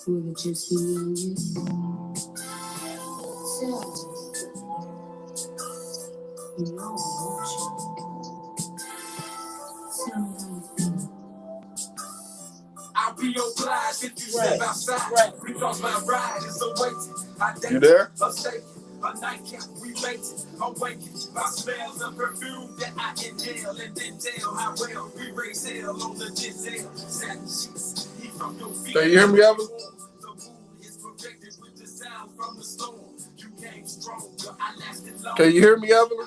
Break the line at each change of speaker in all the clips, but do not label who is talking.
for the juicy youngest. So, you know I want you. Tell me how you feel. I'll be obliged if you step outside. Because my ride is awaiting.
You there?
A nightcap, we make it. Awaken by smells of perfume that I inhale. And then tell how well we raise hell on the Giselle. Satin sheets, heat from your feet.
Can you hear me, Evan?
The moon is perfected with the sound from the storm. You came stronger, I lasted long.
Can you hear me, Evan?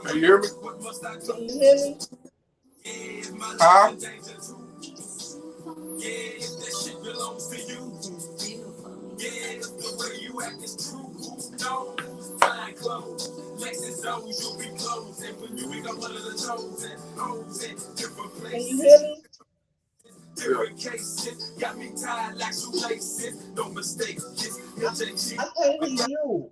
Can you hear me?
Can you hear me?
Huh?
Yeah, if that shit belongs to you. Yeah, if the way you act is true. No, fine clothes. Lexus zones, you'll be closed. And when you become one of the chosen, hoes in different places.
Can you hear me?
Different cases, got me tied like shoelaces. No mistake, yes,
I can't hear you.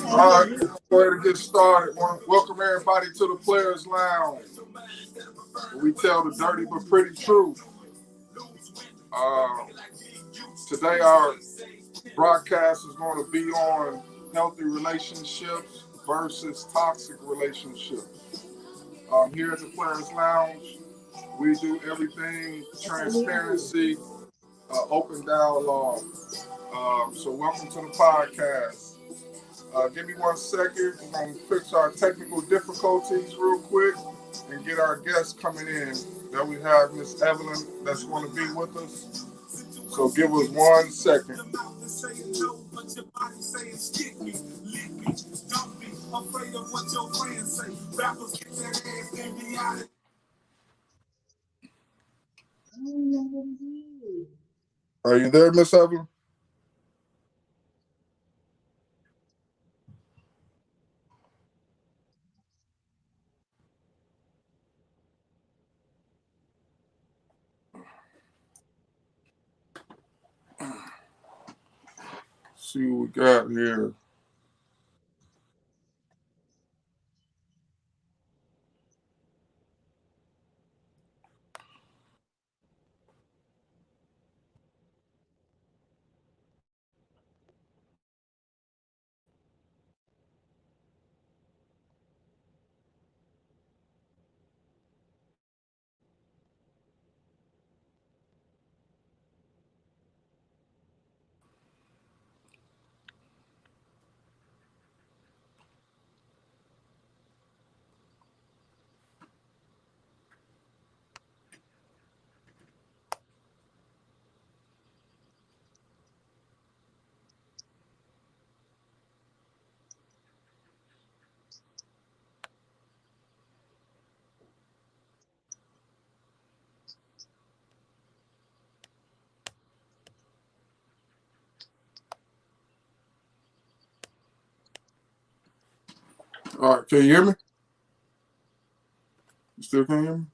All right, go ahead and get started. Welcome everybody to the Players Lounge. We tell the dirty but pretty truth. Today our broadcast is going to be on healthy relationships versus toxic relationships. Here at the Players Lounge, we do everything transparency, open dialogue. So welcome to the podcast. Give me 1 second. We're going to fix our technical difficulties real quick and get our guests coming in. Then we have Miss Evelyn that's going to be with us. So give us 1 second. Are you there, Miss Evelyn? See what we got here. All right, can you hear me? You still can hear me?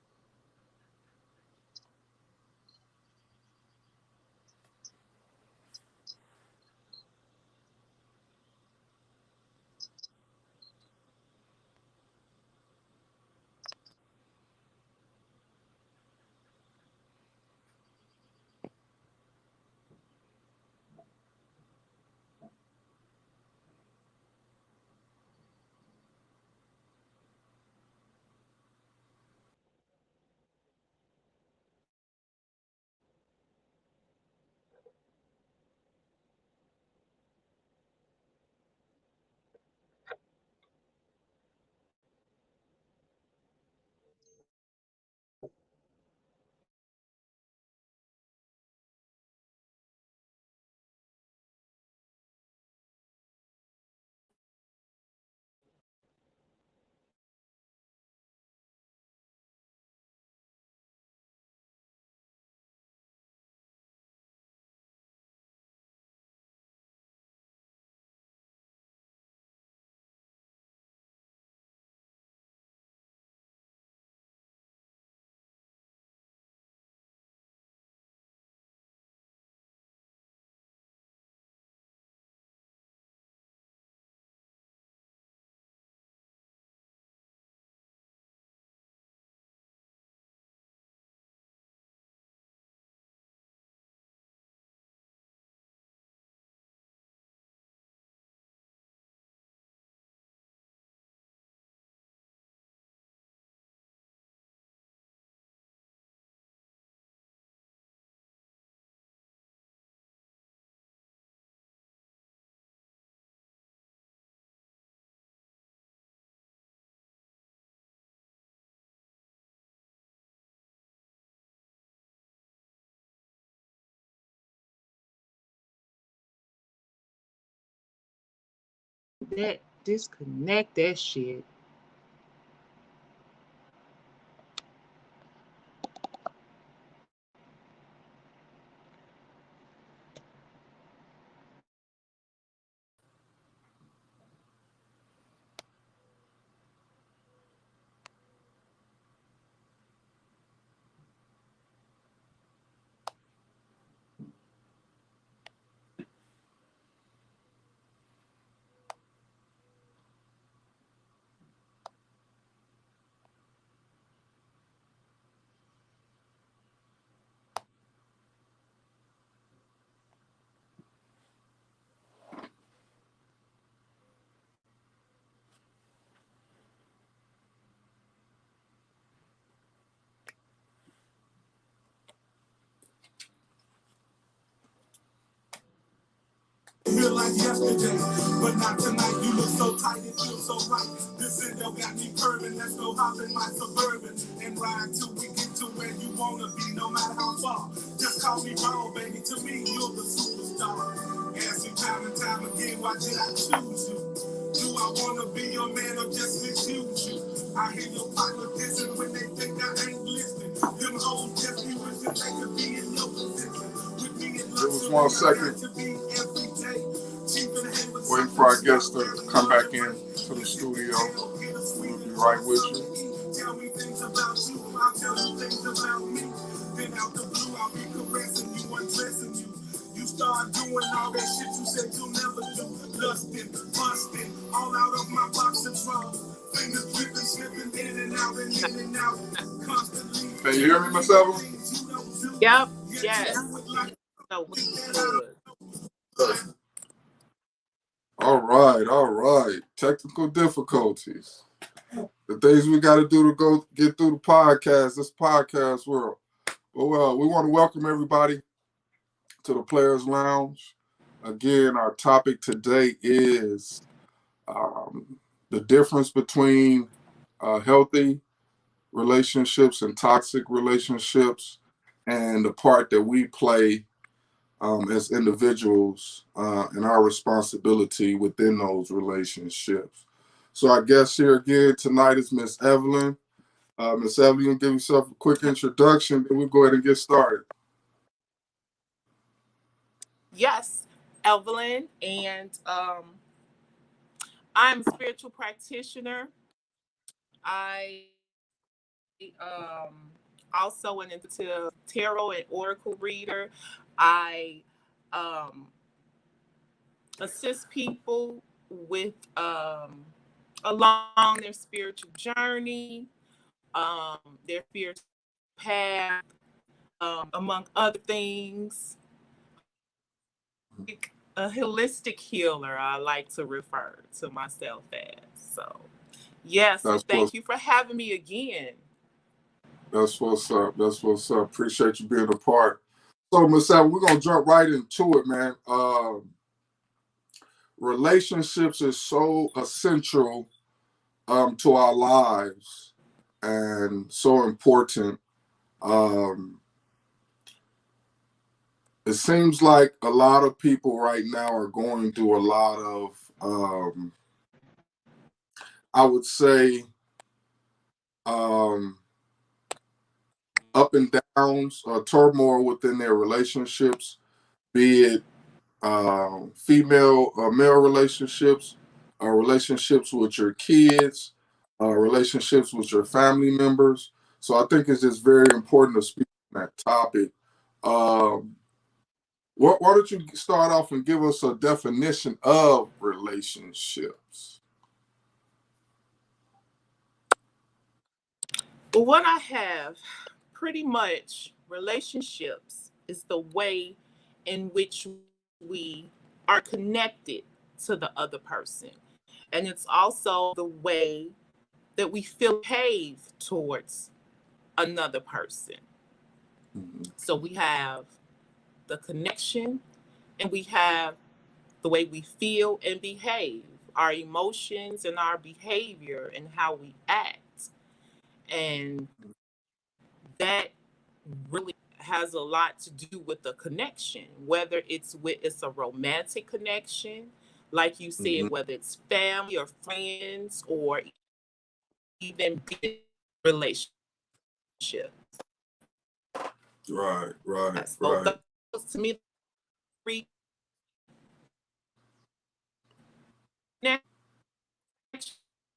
that disconnect that shit.
Feel like yesterday, but not tonight. You look so tight, it feels so right. This window got me curving. Let's go hop in my Suburban and ride till we get to where you wanna be, no matter how far. Just call me wrong, baby. To me, you're the superstar. Ask you time and time again, why did I choose you? Do I wanna be your man or just misuse you? I hear your partner dissing when they think I ain't listening. Them hoes just be wishing they could be in your position. With me in
Give us 1 second.
to be every day.
Waiting for our guests to come back in to the studio. We'll be right with you.
Tell me things about you, I'll tell you things about me. Then out the blue, I'll be caressing you, undressing you. You start doing all that shit you said you'll never do. Lusting, busting, all out of my boxing drum. Fingers dripping, slipping in and out and in and out. Constantly.
Can you hear me, Miss Evelyn?
Yep. Yes. So good.
All right. Technical difficulties. The things we got to do to go get through the podcast, this podcast world. Well, we want to welcome everybody to the Players Lounge. Again, our topic today is the difference between healthy relationships and toxic relationships, and the part that we play as individuals and our responsibility within those relationships. So our guest here again tonight is Miss Evelyn. Miss Evelyn, give yourself a quick introduction, and we'll go ahead and get started.
Yes, Evelyn, and I'm a spiritual practitioner. I also an intuitive tarot and oracle reader. I assist people with along their spiritual journey, their spiritual path, among other things. A holistic healer, I like to refer to myself as. So, yes, thank you for having me again.
That's what's up. Appreciate you being a part. So, Miss Evelyn, we're going to jump right into it, man. Relationships is so essential to our lives and so important. It seems like a lot of people right now are going through a lot of, I would say, up and downs, turmoil within their relationships, be it female or male relationships, relationships with your kids, relationships with your family members. So I think it's just very important to speak on that topic. Why don't you start off and give us a definition of relationships?
What I have, pretty much, relationships is the way in which we are connected to the other person. And it's also the way that we feel behave towards another person.
Mm-hmm.
So we have the connection, and we have the way we feel and behave, our emotions and our behavior and how we act. And that really has a lot to do with the connection, whether it's a romantic connection, like you said,
Mhm.
whether it's family or friends or even relationship.
Right, right,
So
right.
those to me, three connections,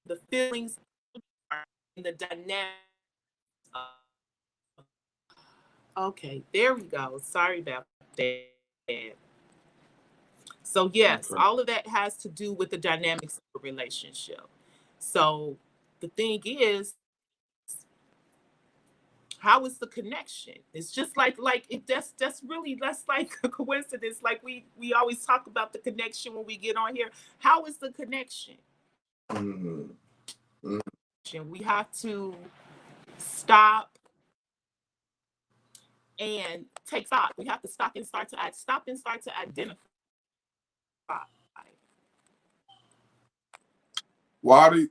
the feelings, and the dynamics. Okay, there we go. Sorry about that. So yes,
Okay.
all of that has to do with the dynamics of a relationship. So the thing is, how is the connection? It's just like it that's really that's like a coincidence. Like we always talk about the connection when we get on here. How is the connection?
Mhm. Mhm.
We have to stop and take stock. We have to stop and start to identify.
Why do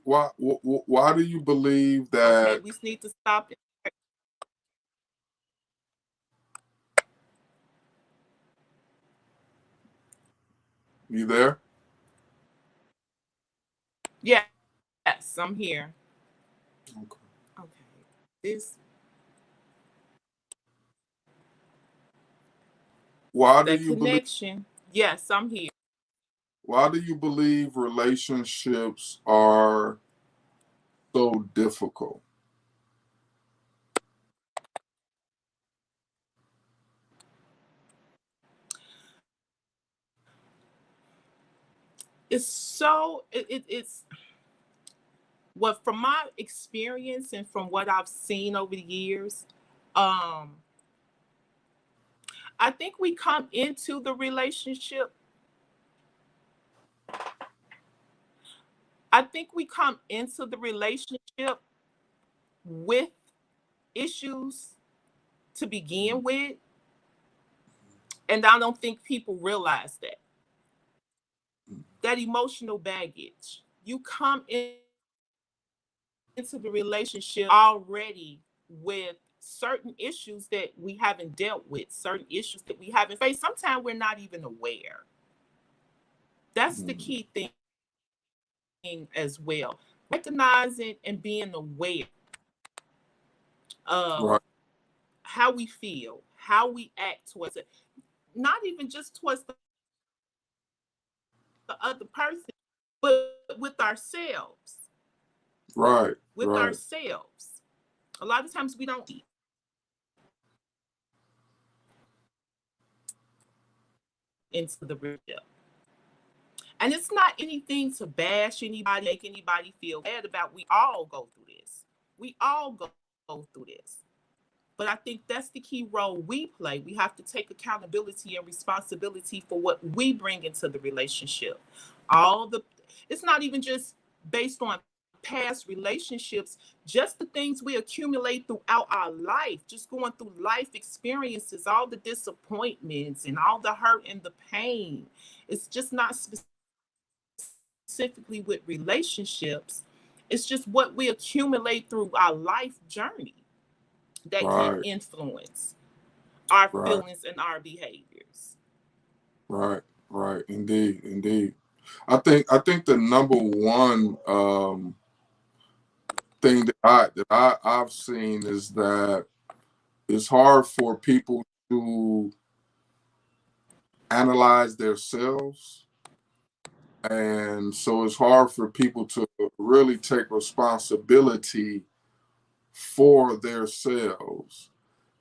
you believe
Okay,
that?
we need to stop.
You there?
Yes, I'm here.
Okay.
Okay, this
Why do
that
you believe?
connection. Yes, I'm here.
Why do you believe relationships are so difficult?
It's what from my experience and from what I've seen over the years. Um, I think we come into the relationship. I think we come into the relationship with issues to begin with, and I don't think people realize that emotional baggage. You come into the relationship already with certain issues that we haven't dealt with, certain issues that we haven't faced. Sometimes we're not even aware. That's the
Mhm.
key thing as well. Recognizing and being aware of
Right,
how we feel, how we act towards it, not even just towards the other person, but with ourselves.
right,
With
right,
ourselves. A lot of times we don't into the relationship. And it's not anything to bash anybody, make anybody feel bad about. We all go through this. We all go through this. But I think that's the key role we play. We have to take accountability and responsibility for what we bring into the relationship. All the It's not even just based on past relationships, just the things we accumulate throughout our life, just going through life experiences, all the disappointments and all the hurt and the pain. It's just not specifically with relationships. It's just what we accumulate through our life journey that can
right,
influence our
right,
feelings and our behaviors.
right, right. Indeed, indeed. I think the number one thing I've seen is that it's hard for people to analyze themselves, and so it's hard for people to really take responsibility for themselves.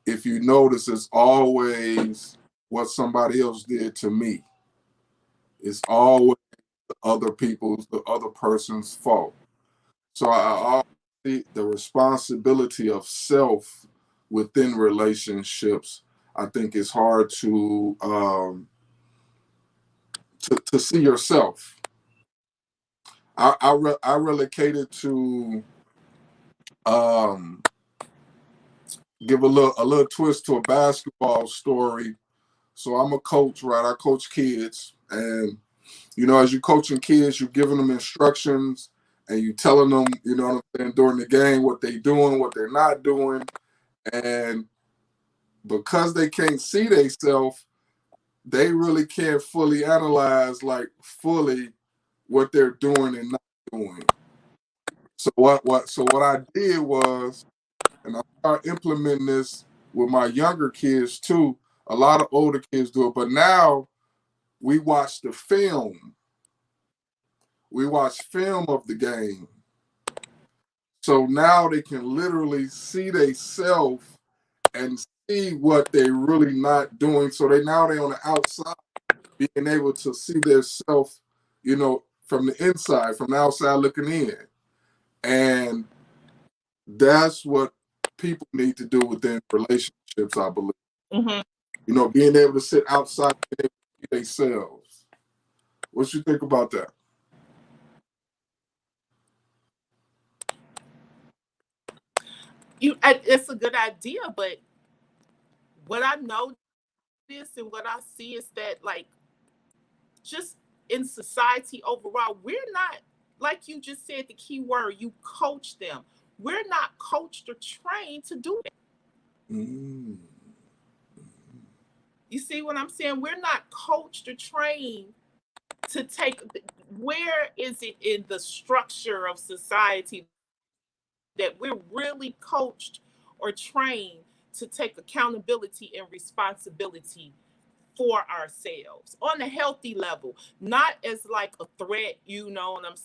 If you notice, it's always what somebody else did to me. It's always the other person's fault. So I always see the responsibility of self within relationships. I think it's hard to see yourself. I relocated to um, give a little twist to a basketball story. So I'm a coach, right? I coach kids, and as you're coaching kids, you're giving them instructions and you telling them, what I'm saying, during the game what they doing, what they're not doing, and because they can't see themselves, they really can't fully analyze like fully what they're doing and not doing. So what I did was, and I started implementing this with my younger kids too. A lot of older kids do it, but now we watch the film. We watch film of the game. So now they can literally see themselves and see what they're really not doing. So they on the outside being able to see their self, from the inside, from the outside looking in. And that's what people need to do within relationships, I believe.
Mm-hmm.
Being able to sit outside and see themselves. What you think about that?
It's a good idea, but what I notice and what I see is that, like, just in society overall, we're not, like you just said, the key word, you coach them. We're not coached or trained to do that.
Mm.
You see what I'm saying? We're not coached or trained to take, where is it in the structure of society that we're really coached or trained to take accountability and responsibility for ourselves on a healthy level, not as like a threat, and I'm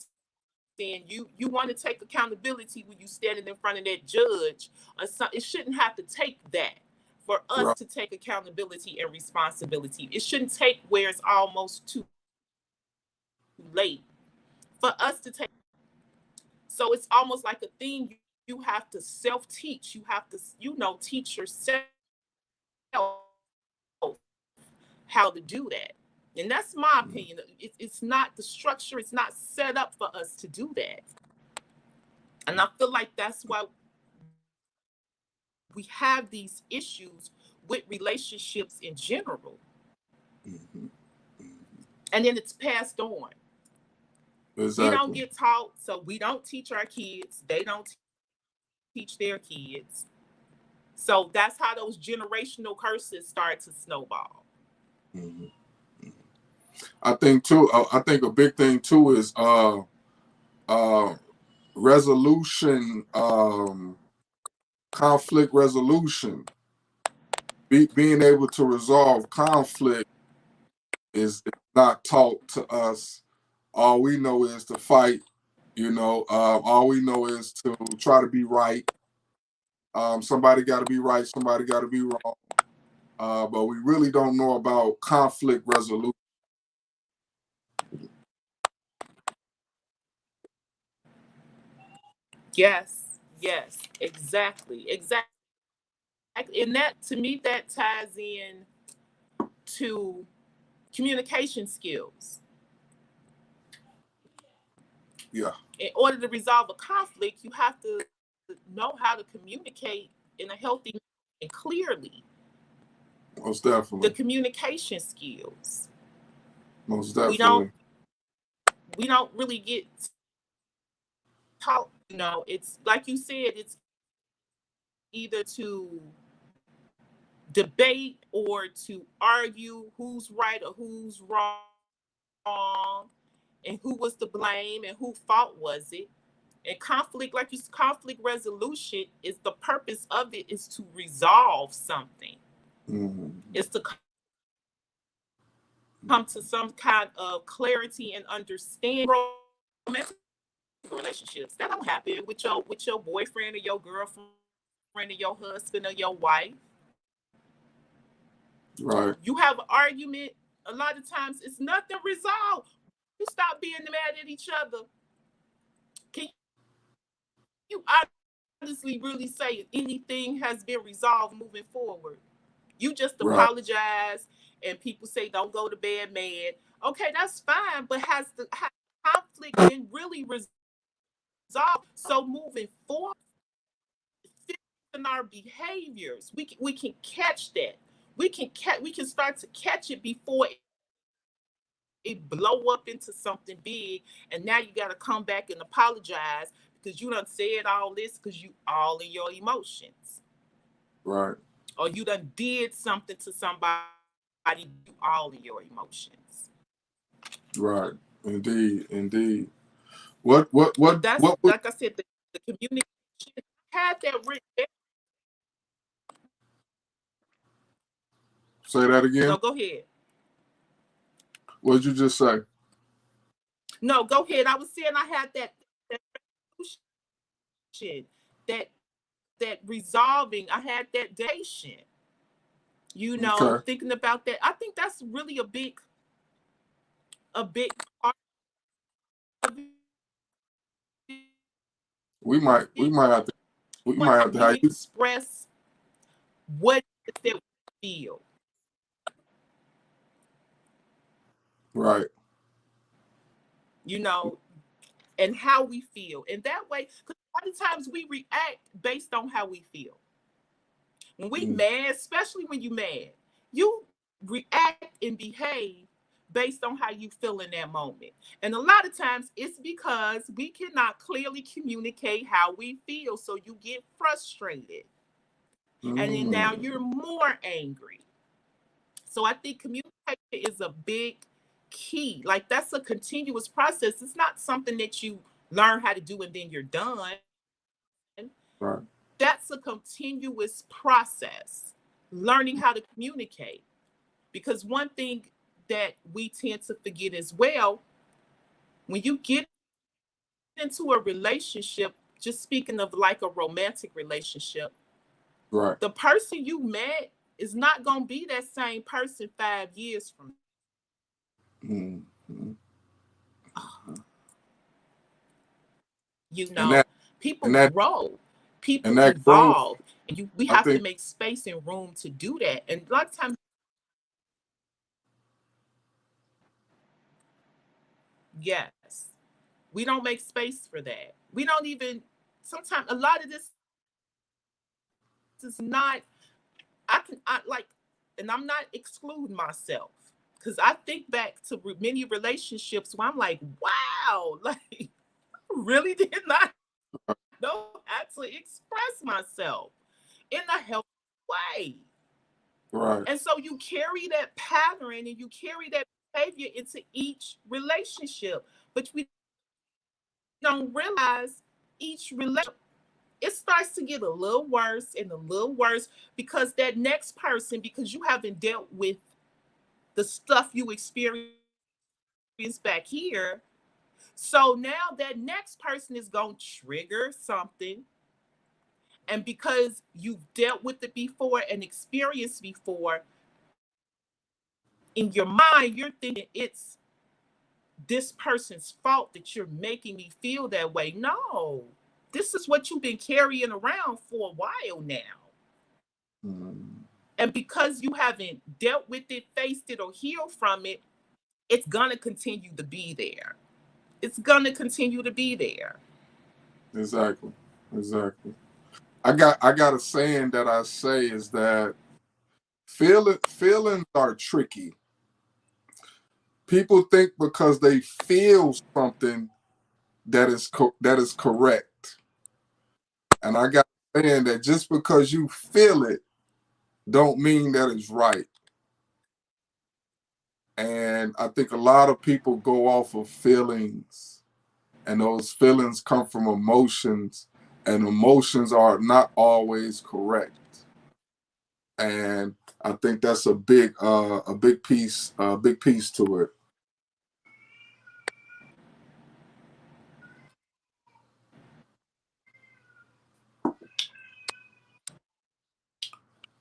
saying you want to take accountability when you standing in front of that judge or something. It shouldn't have to take that for us
Right.
to take accountability and responsibility. It shouldn't take where it's almost too late for us to take. So it's almost like a thing you have to self-teach. You have to, teach yourself how to do that. And that's my opinion. It's not the structure, it's not set up for us to do that. And I feel like that's why we have these issues with relationships in general.
Mm-hmm.
And then it's passed on.
Exactly.
We don't get taught, so we don't teach our kids. They don't teach their kids. So that's how those generational curses start to snowball.
Mm-hmm. I think too. I think a big thing too is resolution, conflict resolution. Being able to resolve conflict is not taught to us. All we know is to fight. All we know is to try to be right. Somebody got to be right. Somebody got to be wrong. But we really don't know about conflict resolution.
Yes, exactly. And that, to me, that ties in to communication skills.
Yeah.
In order to resolve a conflict, you have to know how to communicate in a healthy and clearly.
Most
The
definitely.
communication skills.
Most
We don't
definitely.
we don't really get taught. It's like you said, it's either to debate or to argue who's right or who's wrong and who was to blame and who fault was it. And conflict, like you said, conflict resolution is the purpose of it is to resolve something.
Mm-hmm.
It's to come to some kind of clarity and understanding. Romantic relationships that don't happen with your boyfriend or your girlfriend or your husband or your wife.
Right.
You have an argument. A lot of times, it's nothing resolved. You stop being mad at each other. Can you honestly really say anything has been resolved moving forward? You just
Right.
apologize, and people say don't go to bed mad. Okay, that's fine, but has the conflict been really resolved? So moving forward, in our behaviors, we can catch that. We can start to catch it before it blow up into something big, and now you got to come back and apologize because you done said all this because you all in your emotions,
Right.
or you done did something to somebody do all of your emotions.
Right. Indeed.
But
What
that's,
what would
like I said, the communication had that written.
say that again?
No, go ahead.
What did you just say?
No, go ahead. I was saying I had that resolution, that resolving. I had that dation.
Okay.
Thinking about that. I think that's really a big part of it.
We might have to
How
have
we
you
express what it is that we feel.
right.
And how we feel. And that way, because a lot of times we react based on how we feel. When we mad, especially when you mad, you react and behave based on how you feel in that moment. And a lot of times it's because we cannot clearly communicate how we feel. So you get frustrated. And then now you're more angry. So I think communication is a big key. Like, that's a continuous process. It's not something that you learn how to do and then you're done.
Right.
That's a continuous process, learning how to communicate. Because one thing that we tend to forget as well, when you get into a relationship, just speaking of like a romantic relationship,
Right.
the person you met is not going to be that same person 5 years from
Mm-hmm. And
now.
that
People
and that
grow,
and
people
that growth,
evolve, and we
I
have to
think,
make space and room to do that. And a lot of times, yes, we don't make space for that. We don't even, sometimes a lot of this is not, I like, and I'm not excluding myself, because I think back to many relationships where I'm like, wow, like, I really did not know how to express myself in a healthy way.
right.
And so you carry that pattern and you carry that behavior into each relationship, but we don't realize each relationship, it starts to get a little worse and a little worse, because that next person, because you haven't dealt with the stuff you experienced back here, so now that next person is going to trigger something. And because you've dealt with it before and experienced before, in your mind, you're thinking it's this person's fault that you're making me feel that way. No, this is what you've been carrying around for a while now.
Mm-hmm.
And because you haven't dealt with it, faced it, or healed from it, it's going to continue to be there. It's going to continue to be there.
Exactly. I got a saying that I say is that feelings are tricky. People think because they feel something that is correct. And I got a saying that just because you feel it don't mean that it's right. And I think a lot of people go off of feelings, and those feelings come from emotions, and emotions are not always correct. And I think that's a big piece to it.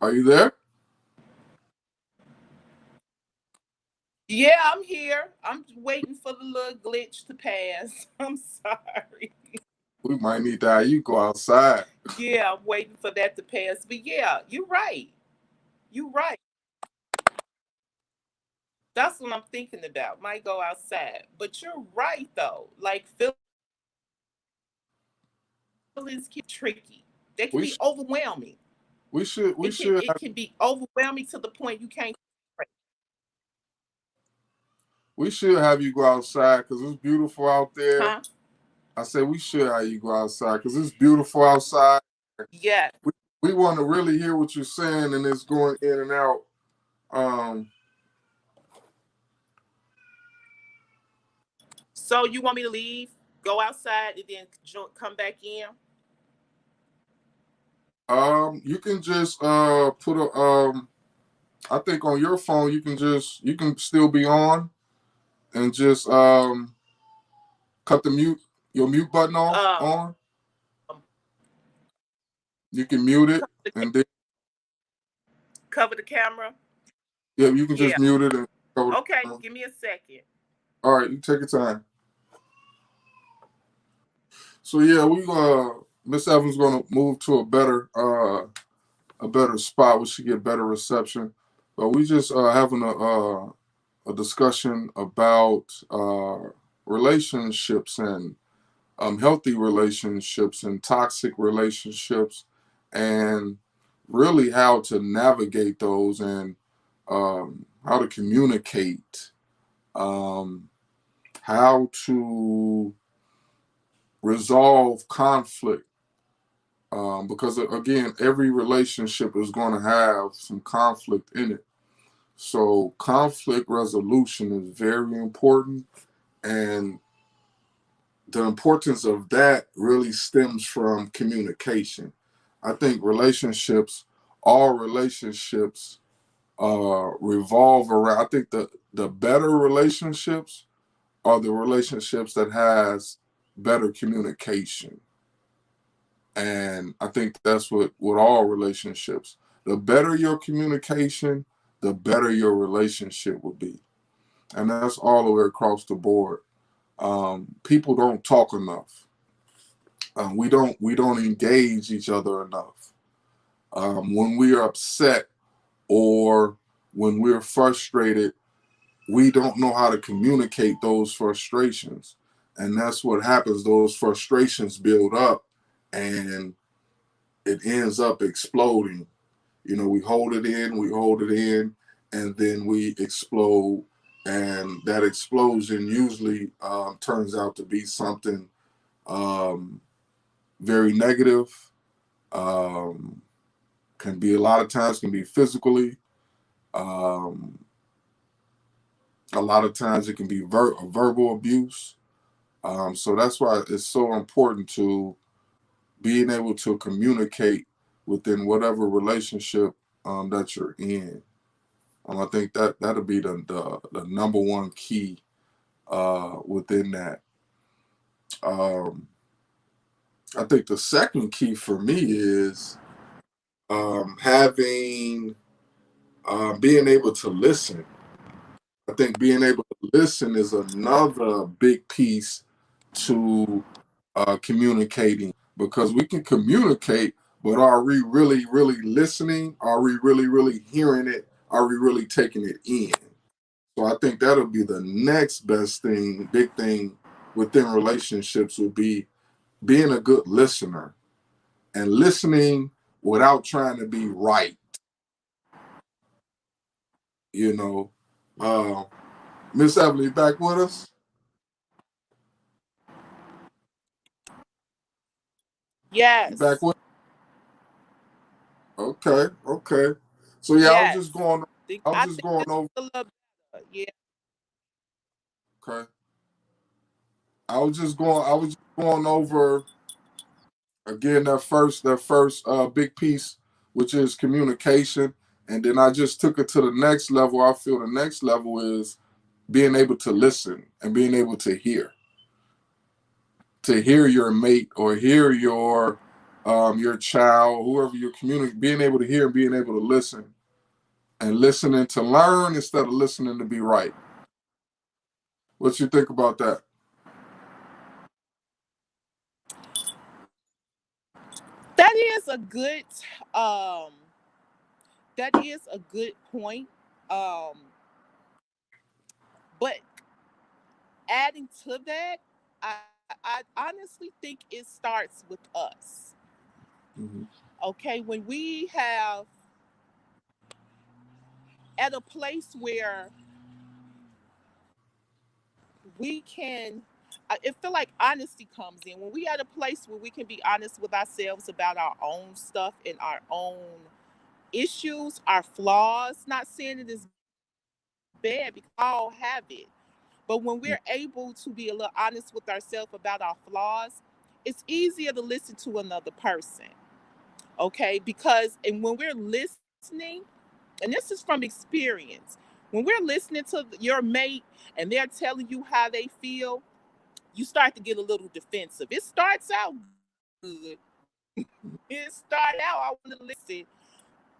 Are you there?
Yeah, I'm here. I'm waiting for the little glitch to pass. I'm sorry.
We might need to have you go outside.
Yeah, I'm waiting for that to pass. But yeah, you're right. You're right. That's what I'm thinking about. Might go outside. But you're right though. Like, feelings can be tricky. They can
We
be
should,
overwhelming.
we should
It can be overwhelming to the point you can't.
have you go outside because it's beautiful out there.
Huh?
I said we should have you go outside because it's beautiful outside.
Yes.
We want to really hear what you're saying, and it's going in and out.
So you want me to leave, go outside, and then come back in?
You can just put a I think on your phone you can still be on and just cut your mute button off on. You can mute it and then
cover the camera.
Yeah, you can just mute it and cover the
Okay,
camera.
give me a second.
All right, you take your time. So yeah, Miss Evans gonna move to a better spot where she get better reception. But we just having a discussion about relationships and healthy relationships and toxic relationships, and really how to navigate those and how to communicate, how to resolve conflict. Because again, every relationship is going to have some conflict in it. So conflict resolution is very important, and the importance of that really stems from communication. I think all relationships, revolve around. I think the better relationships are the relationships that has better communication. And I think that's what with all relationships. The better your communication, the better your relationship will be. And that's all the way across the board. People don't talk enough. We don't engage each other enough. When we are upset or when we're frustrated, we don't know how to communicate those frustrations. And that's what happens. Those frustrations build up and it ends up exploding. We hold it in, and then we explode. And that explosion usually turns out to be something very negative. Can be a lot of times can be physically. A lot of times it can be verbal abuse. So that's why it's so important to being able to communicate within whatever relationship that you're in. I think that'll be the number one key within that. I think the second key for me is having being able to listen. I think being able to listen is another big piece to communicating, because we can communicate, but are we really, really listening? Are we really, really hearing it? Are we really taking it in? So I think that'll be the next best thing, big thing within relationships would be being a good listener and listening without trying to be right. Miss Evelyn, back with us?
Yes.
You back with? Okay. So yeah,
yes.
I was just going over.
Yeah.
Okay. I was just going over again that first big piece, which is communication, and then I just took it to the next level. I feel the next level is being able to listen and being able to hear your mate or hear your child, whoever you're communicating, being able to hear and being able to listen, and listening to learn instead of listening to be right. What you think about that?
That is a good point. But adding to that, I honestly think it starts with us.
Mm-hmm.
Okay, when we have at a place where we can, I feel like honesty comes in. When we at a place where we can be honest with ourselves about our own stuff and our own issues, our flaws, not saying it is bad because we all have it. But when we're able to be a little honest with ourselves about our flaws, it's easier to listen to another person. Okay? Because, and when we're listening, and this is from experience, when we're listening to your mate and they're telling you how they feel, you start to get a little defensive. It starts out good. It started out, I want to listen,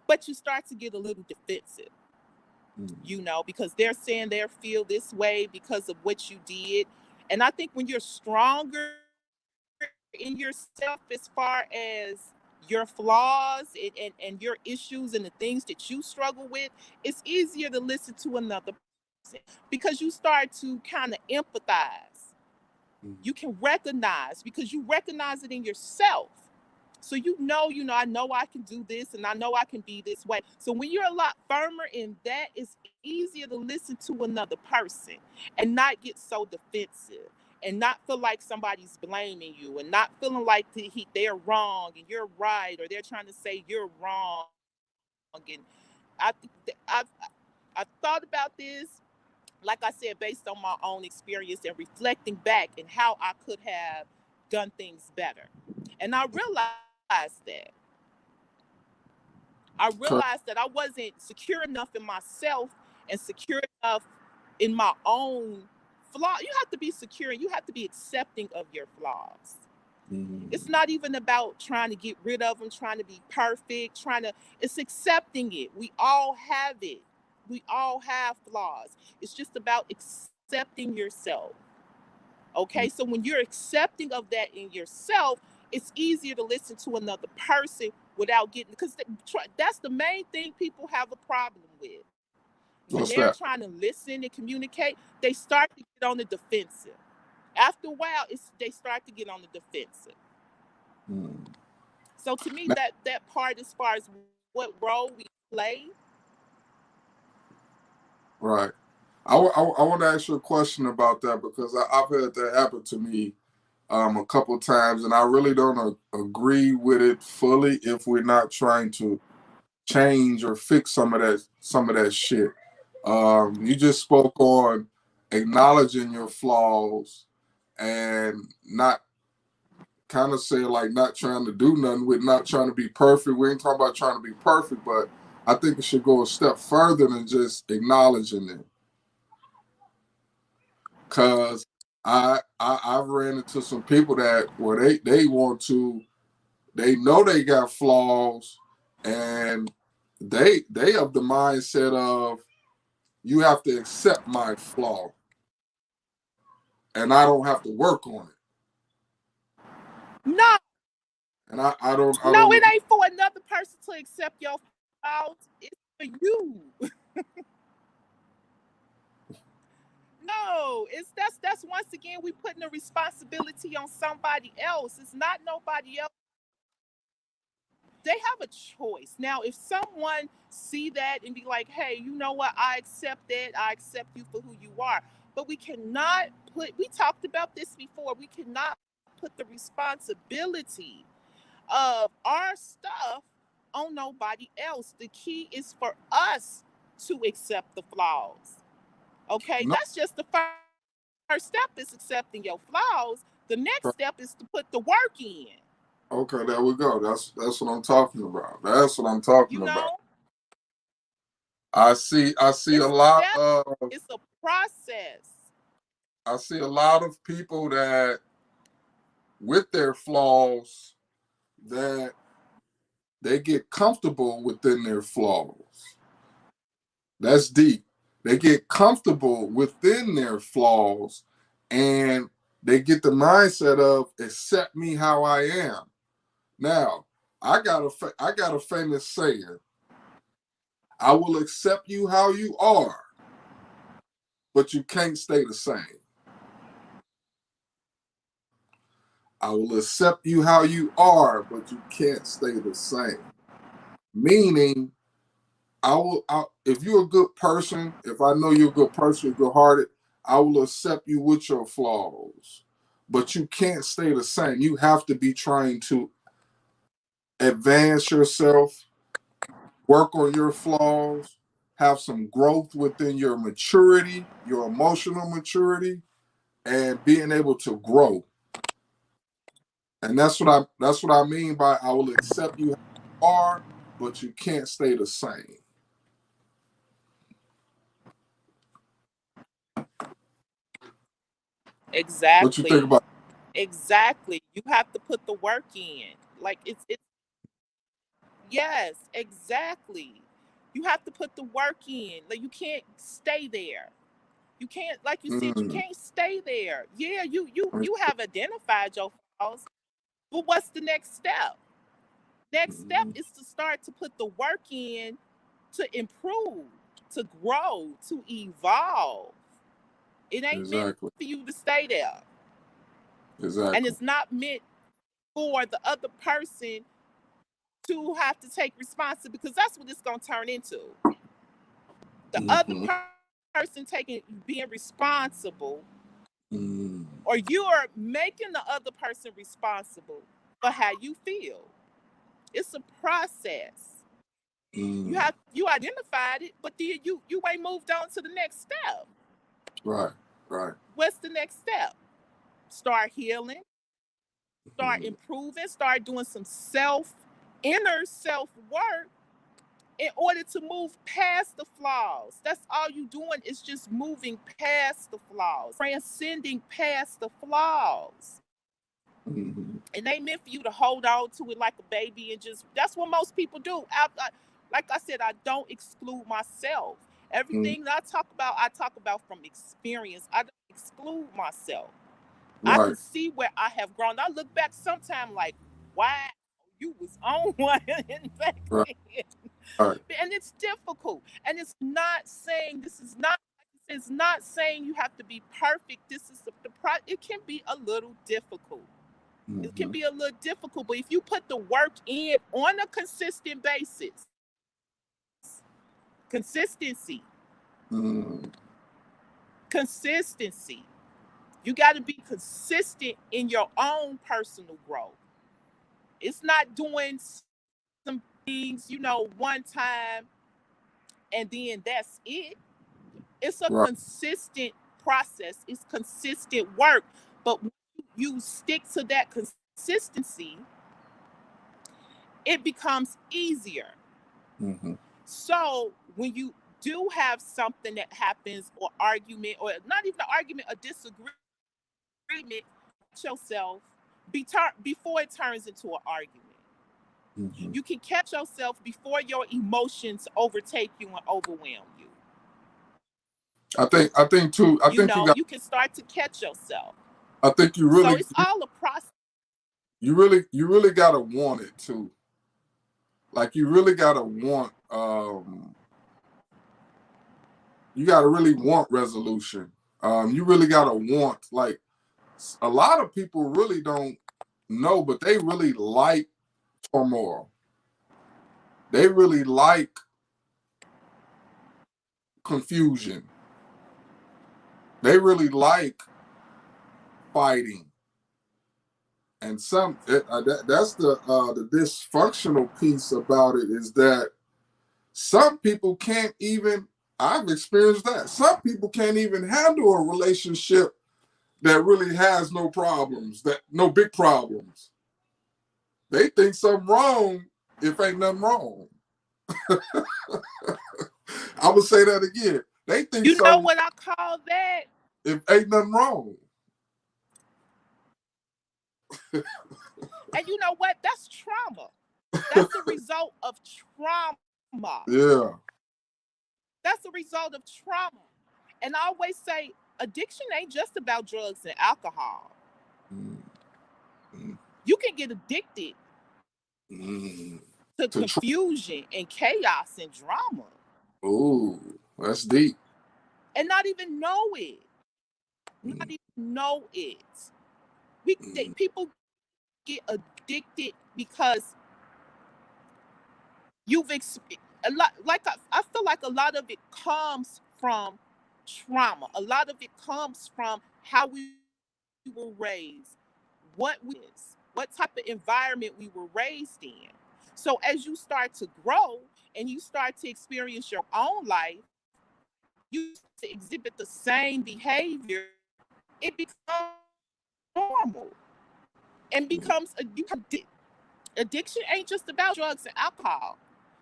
but you start to get a little defensive, you know, because they're saying they feel this way because of what you did. And I think when you're stronger in yourself as far as your flaws and your issues and the things that you struggle with, it's easier to listen to another person because you start to kind of empathize. You can recognize because you recognize it in yourself. So I know I can do this and I know I can be this way. So when you're a lot firmer in that, it's easier to listen to another person and not get so defensive and not feel like somebody's blaming you and not feeling like they're wrong and you're right, or they're trying to say you're wrong. And I think I've thought about this, like I said, based on my own experience and reflecting back and how I could have done things better. And I realized that. I realized that I wasn't secure enough in myself and secure enough in my own flaw. You have to be secure and you have to be accepting of your flaws. It's not even about trying to get rid of them, trying to be perfect, it's accepting it. We all have it. We all have flaws. It's just about accepting yourself. Okay, so when you're accepting of that in yourself, it's easier to listen to another person without getting, because that's the main thing people have a problem with. When they're trying to listen and communicate, they start to get on the defensive. After a while, they start to get on the defensive. So to me, that part, as far as what role we play.
Right. I want to ask you a question about that, because I've had that happen to me a couple of times, and I really don't agree with it fully if we're not trying to change or fix some of that shit. You just spoke on acknowledging your flaws and not kind of saying like not trying to do nothing with not trying to be perfect. We ain't talking about trying to be perfect, but I think it should go a step further than just acknowledging it. Cause I've ran into some people that where they know they got flaws, and they have the mindset of, you have to accept my flaw and I don't have to work on it.
No.
And I don't
it ain't for another person to accept your flaws. It's for you. No, that's once again, we putting the responsibility on somebody else. It's not nobody else. They have a choice. Now, if someone see that and be like, hey, you know what? I accept that. I accept you for who you are. But we talked about this before. We cannot put the responsibility of our stuff on nobody else. The key is for us to accept the flaws. Okay, that's just the first step, is accepting your flaws. The next step is to put the work in.
Okay, there we go. That's what I'm talking about. That's what I'm talking about. I see a lot of.
It's a process.
I see a lot of people that, with their flaws, that they get comfortable within their flaws. That's deep. They get comfortable within their flaws, and they get the mindset of, accept me how I am. Now, I got a famous saying: I will accept you how you are, but you can't stay the same. I will accept you how you are, but you can't stay the same. Meaning, if you're a good person, if I know you're a good person, you're good-hearted, I will accept you with your flaws, but you can't stay the same. You have to be trying to advance yourself, work on your flaws, have some growth within your maturity, your emotional maturity, and being able to grow. And that's what I mean by I will accept you how you are, but you can't stay the same. What you think
Exactly.
about?
Exactly. You have to put the work in. Like it's yes, exactly. You have to put the work in. Like you can't stay there. You can't, like you said, you
Mm,
can't stay there. Yeah, you have identified your flaws, but what's the next step? Next step
mm,
is to start to put the work in to improve, to grow, to evolve. It ain't meant
exactly.
for you to stay there. And
Exactly.
it's not meant for the other person to have to take responsibility, because that's what it's going to turn into. The other
Mm-hmm.
person being responsible,
Mm,
or you're making the other person responsible for how you feel. It's a process.
mm,
You identified it, but then you ain't moved on to the next step.
right. Right.
What's the next step? Start healing, start
Mm,
improving, start doing some inner self work in order to move past the flaws. That's all you doing, is just moving past the flaws, transcending past the flaws.
mm,
And they meant for you to hold on to it like a baby, and just that's what most people do. Like I said, I don't exclude myself.
mm,
Everything that I talk about from experience. I don't exclude myself. I
right.
can see where I have grown. I look back sometime like, wow, you was on one back
Right.
then.
Right.
And it's difficult. And it's not saying this is not. It's not saying you have to be perfect. This is it can be a little difficult. It can
Mm-hmm.
be a little difficult, but if you put the work in on a consistent basis, consistency,
Mm,
consistency, you got to be consistent in your own personal growth. It's not doing some things, one time and then that's it. It's a
right.
consistent process, it's consistent work. But when you stick to that consistency, it becomes easier.
Mm-hmm.
So when you do have something that happens, or argument, or not even an argument, a disagreement, yourself before it turns into an argument.
Mm-hmm.
You can catch yourself before your emotions overtake you and overwhelm you.
I think too.
You can start to catch yourself.
I think
So it's all a process.
you really gotta want it too. Like you really gotta want. You gotta really want resolution. You really gotta want. Like a lot of people really don't know, but they really like turmoil. They really like confusion. They really like fighting. And that's the dysfunctional piece about it, is that some people can't even. I've experienced that. Some people can't even handle a relationship that really has no problems, that no big problems. They think something wrong if ain't nothing wrong. I would say that again. They think
You know
something
what I call that?
if ain't nothing wrong.
And you know what? That's trauma. That's a result of trauma.
Yeah.
That's a result of trauma. And I always say addiction ain't just about drugs and alcohol.
Mm-hmm.
You can get addicted
Mm-hmm.
to
To try.
confusion and chaos and drama
Ooh, that's deep.
and not even know it. Not
Mm-hmm.
even know it.
Mm-hmm.
People get addicted because you've a lot. Like I feel like a lot of it comes from trauma. A lot of it comes from how we were raised, what type of environment we were raised in. So as you start to grow, and you start to experience your own life, you to exhibit the same behavior, it becomes normal and becomes you become addiction ain't just about drugs and alcohol.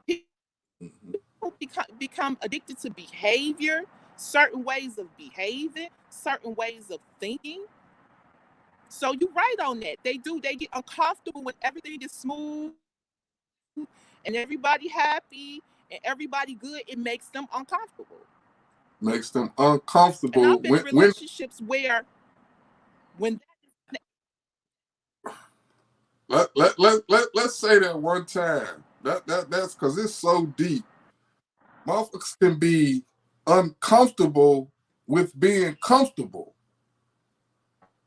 People become addicted to behavior, certain ways of behaving, certain ways of thinking. So you're right on that. They do. They get uncomfortable when everything is smooth and everybody happy and everybody good. It makes them uncomfortable.
Makes them
And
uncomfortable.
I've been in relationships where when
Let's say that one time. That's because it's so deep. Motherfuckers can be uncomfortable with being comfortable.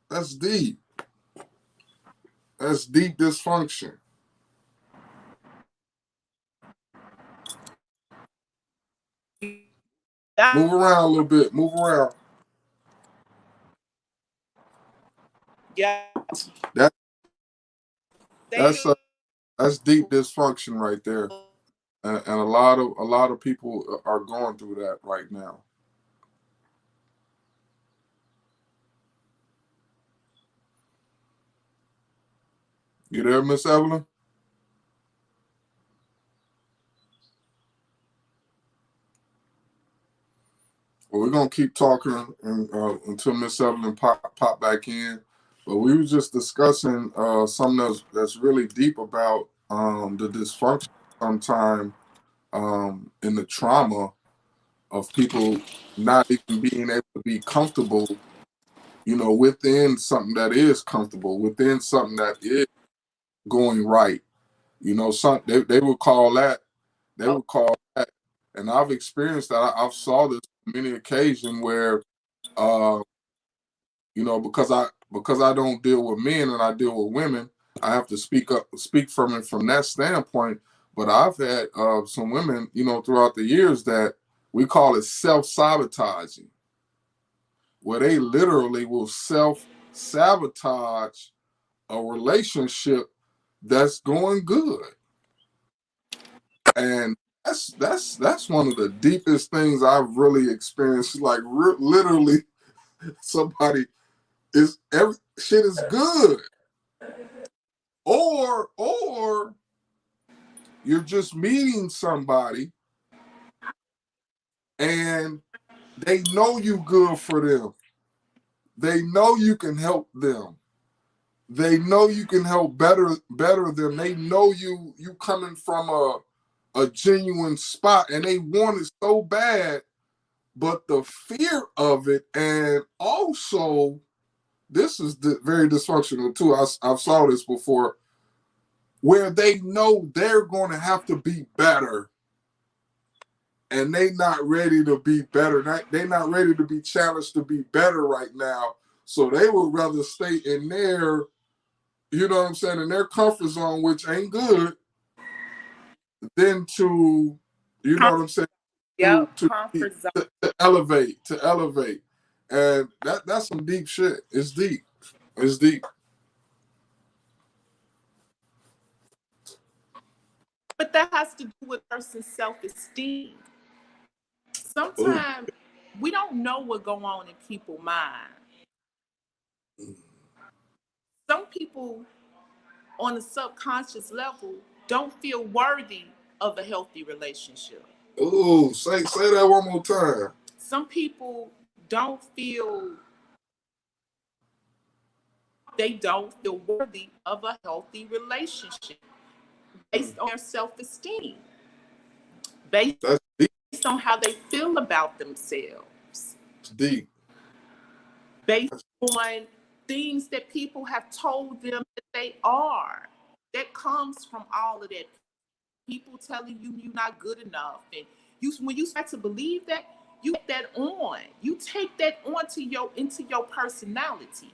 That's deep. That's deep dysfunction. Move around a little bit. Move around.
Yeah.
That's deep dysfunction right there, and a lot of people are going through that right now. You there, Miss Evelyn? Well, we're gonna keep talking until Miss Evelyn pop back in. But we were just discussing something that's really deep about the dysfunction sometime in the trauma of people not even being able to be comfortable, within something that is comfortable, within something that is going right. They would call that, and I've experienced that. I've saw this on many occasions where, because I don't deal with men and I deal with women, I have to speak from it from that standpoint. But I've had some women, throughout the years that we call it self-sabotaging, where they literally will self-sabotage a relationship that's going good. And that's one of the deepest things I've really experienced. Like literally, somebody every shit is good, or you're just meeting somebody and they know you good for them. They know you can help them. They know you can help better them. They know you coming from a genuine spot, and they want it so bad. But the fear of it, and also this is very dysfunctional too. I've saw this before, where they know they're going to have to be better, and they not ready to be better. They not ready to be challenged to be better right now. So they would rather stay in their, in their comfort zone, which ain't good, than to, you know what I'm saying, to elevate. And that's some deep shit. It's deep. It's deep.
But that has to do with person's self-esteem. Sometimes we don't know what goes on in people's mind. Some people on a subconscious level don't feel worthy of a healthy relationship.
Ooh, say that one more time.
Some people don't feel worthy of a healthy relationship based on their self-esteem, based on how they feel about themselves.
It's deep.
Based on things that people have told them that they are. That comes from all of that. People telling you you're not good enough. And when you start to believe that, you get that on. You take that into your personality.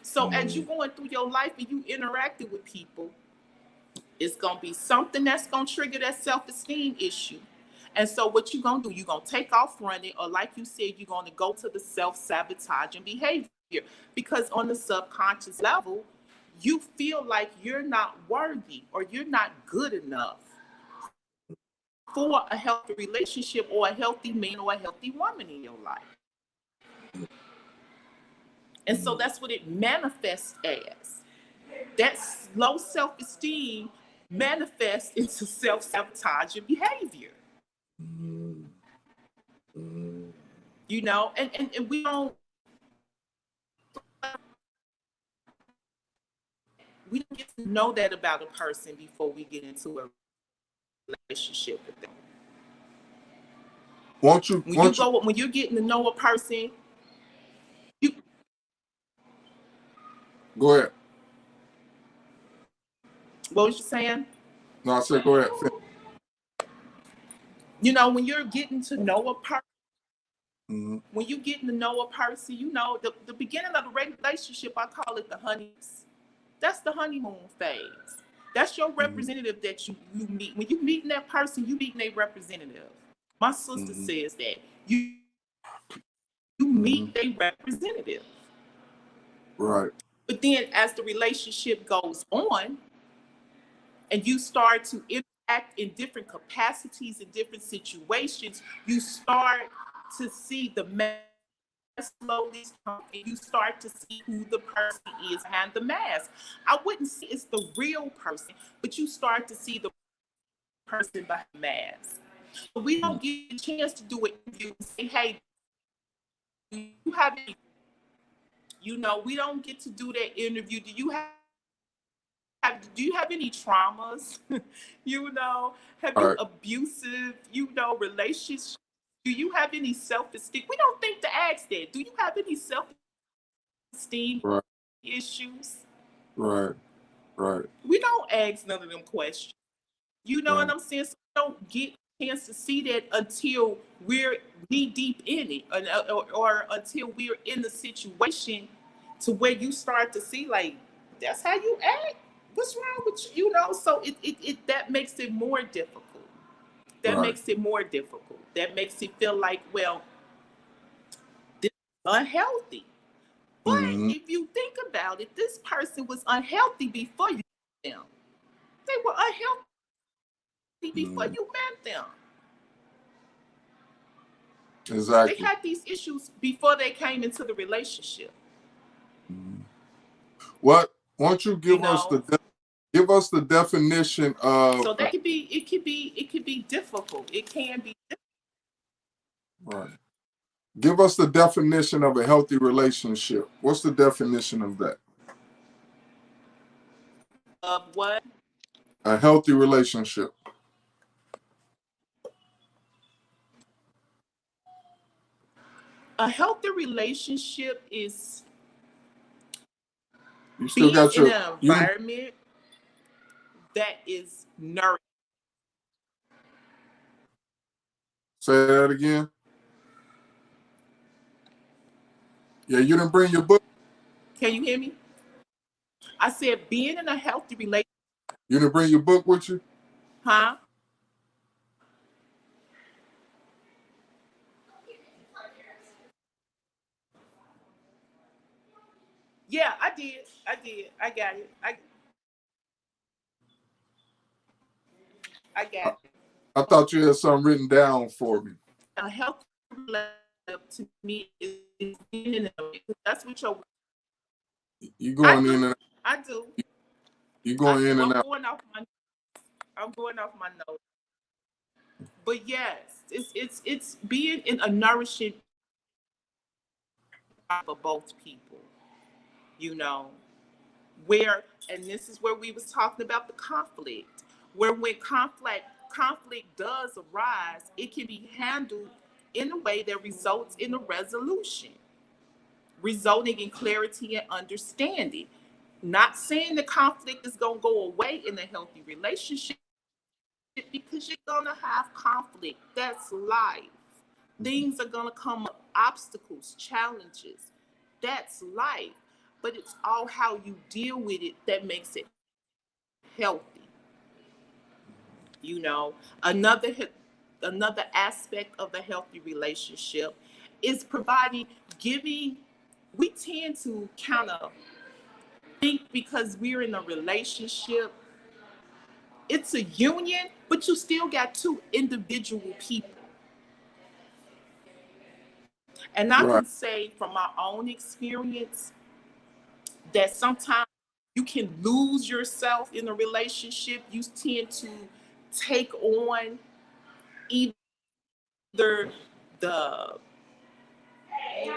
So as you're going through your life and you interacting with people, it's going to be something that's going to trigger that self-esteem issue. And so what you're going to do, you're going to take off running, or like you said, you're going to go to the self-sabotaging behavior, because on the subconscious level, you feel like you're not worthy or you're not good enough for a healthy relationship or a healthy man or a healthy woman in your life. And so that's what it manifests as. That low self-esteem manifests into self-sabotaging behavior. You know, and we don't get to know that about a person before we get into a relationship with them. When you're getting to know a person,
go ahead.
What was you saying?
No, I said go ahead.
You know, when you're getting to know a person, when you're getting to know a person, you know, the beginning of the relationship, I call it the honeymoon. That's the honeymoon phase. That's your representative that you meet. When you meeting that person, you meeting a representative. My sister says that. You meet a representative.
Right.
But then as the relationship goes on and you start to interact in different capacities in different situations, you start to see the mask slowly come, and you start to see who the person is behind the mask. I wouldn't say it's the real person, but you start to see the person behind the mask. So we don't get a chance to do an interview and say, hey, do you have any, you know, we don't get to do that interview. Do you have any traumas? You know, have you abusive, you know, relationships? Do you have any self-esteem? We don't think to ask that. Do you have any self-esteem issues?
Right.
We don't ask none of them questions. You know what I'm saying? So we don't get a chance to see that until we're knee deep in it, or until we're in the situation to where you start to see, like, that's how you act? What's wrong with you? You know, so it that makes it more difficult. That makes it more difficult. That makes it feel like, well, this is unhealthy. But if you think about it, this person was unhealthy before you met them. They were unhealthy before you met them.
Exactly.
They had these issues before they came into the relationship.
What? Won't you give us the definition of?
So that could be. It could be difficult. It can be difficult.
Right. Give us the definition of a healthy relationship. What's the definition of that?
Of what?
A healthy relationship.
A healthy relationship is
you still
being
got your,
in an environment that is nourishing.
Say that again. Yeah, you didn't bring your book.
Can you hear me? I said being in a healthy relationship.
You didn't bring your book with you?
Huh? Yeah, I did. I got it. I got it.
I thought you had something written down for me.
A healthy relationship to me is being in a, that's what your.
You going in and out.
I do.
You going in and out.
I'm going off my notes. But yes, it's being in a nourishing for both people. You know, where, and this is where we was talking about the conflict, where when conflict does arise, it can be handled in a way that results in a resolution, resulting in clarity and understanding. Not saying the conflict is going to go away in a healthy relationship, because you're going to have conflict. That's life. Things are going to come up, obstacles, challenges. That's life. But it's all how you deal with it that makes it healthy. You know, another aspect of a healthy relationship is giving. We tend to kind of think because we're in a relationship it's a union, but you still got two individual people. And I
Right.
can say from my own experience that sometimes you can lose yourself in a relationship. You tend to take on either the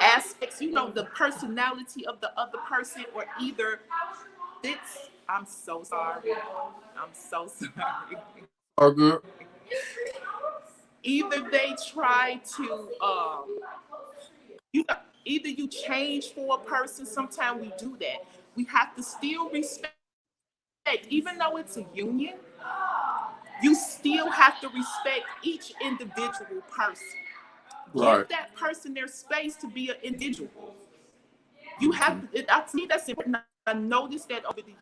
aspects, the personality of the other person, or either it's, I'm so sorry. I'm so sorry.
All good.
Either they try to, you know, either you change for a person. Sometimes we do that. We have to still respect, even though it's a union, you still have to respect each individual person.
Right.
Give that person their space to be an individual. You have to, to me, that's important. I noticed that over the years,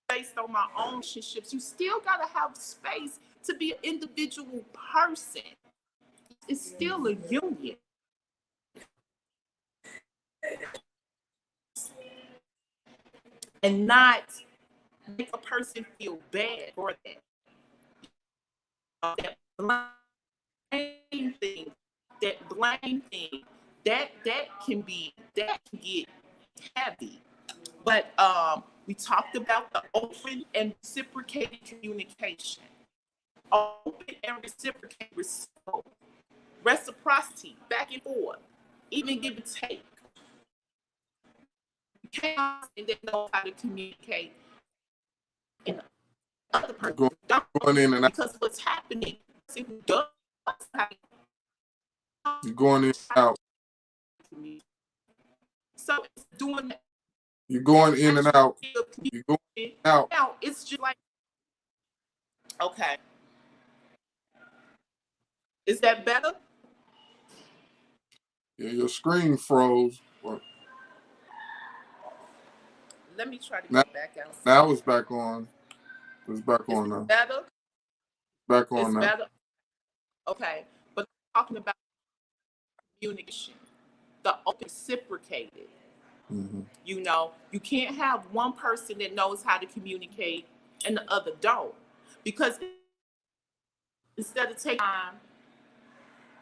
based on my own relationships, you still got to have space to be an individual person. It's still a union. And not make a person feel bad for that. That blame thing, that can get heavy. But we talked about the open and reciprocated communication. Open and reciprocity, back and forth, even give and take. You can't know how to communicate, and the other person
going in and out.
because what's happening is who does
You're going in and out.
So it's doing that.
You're going in and out. You're going in and out.
Now it's just like, okay, is that better?
Yeah, your screen froze.
Let me try to
Now-
get back out.
Now it's back on. It's back on now.
Better?
Back on
It's
now.
better. Okay, but talking about communication, the open reciprocated.
Mm-hmm.
You can't have one person that knows how to communicate and the other don't, because instead of taking time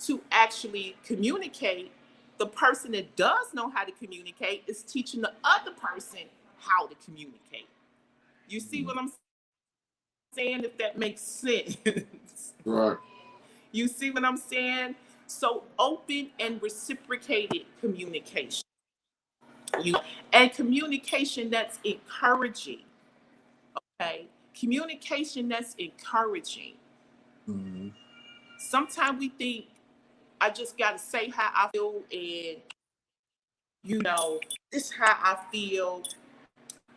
to actually communicate, the person that does know how to communicate is teaching the other person how to communicate. You see what I'm saying? If that makes sense.
Right.
You see what I'm saying? So open and reciprocated communication. And communication that's encouraging. Okay? Communication that's encouraging.
Mm-hmm.
Sometimes we think, I just got to say how I feel, and this is how I feel.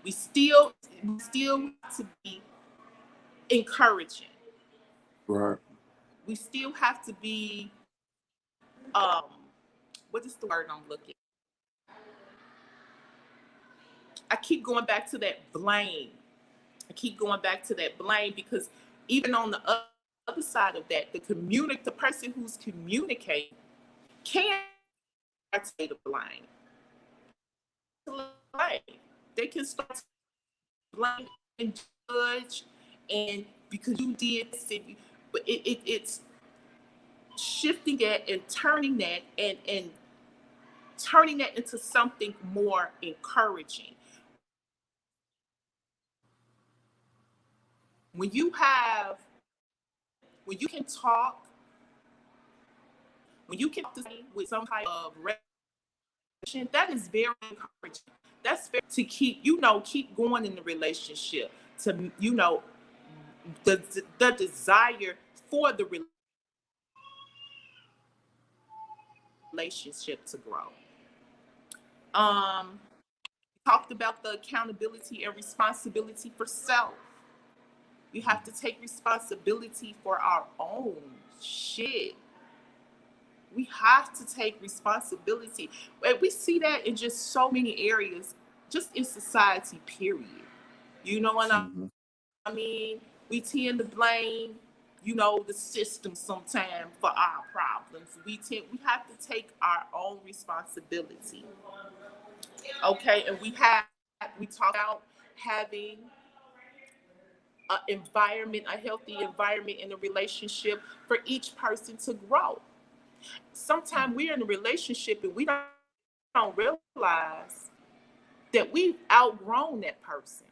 We still have to be encouraging.
Right.
We still have to be, what is the word I'm looking? I keep going back to that blame. Because even on the other side of that, the person who's communicating can't take the blame. They can start to blame and judge, and because you did this, but it's shifting that and turning that and turning that into something more encouraging. When you can talk, when you can with some type of recognition, that is very encouraging. That's fair to keep going in the relationship, to the desire for the relationship to grow. Talked about the accountability and responsibility for self. We have to take responsibility for our own shit. We have to take responsibility. And we see that in just so many areas, just in society, period. You know what I mean? We tend to blame, the system sometimes for our problems. We have to take our own responsibility. Okay, and we talk about having environment, a healthy environment in a relationship for each person to grow. Sometimes we're in a relationship and we don't realize that we've outgrown that person.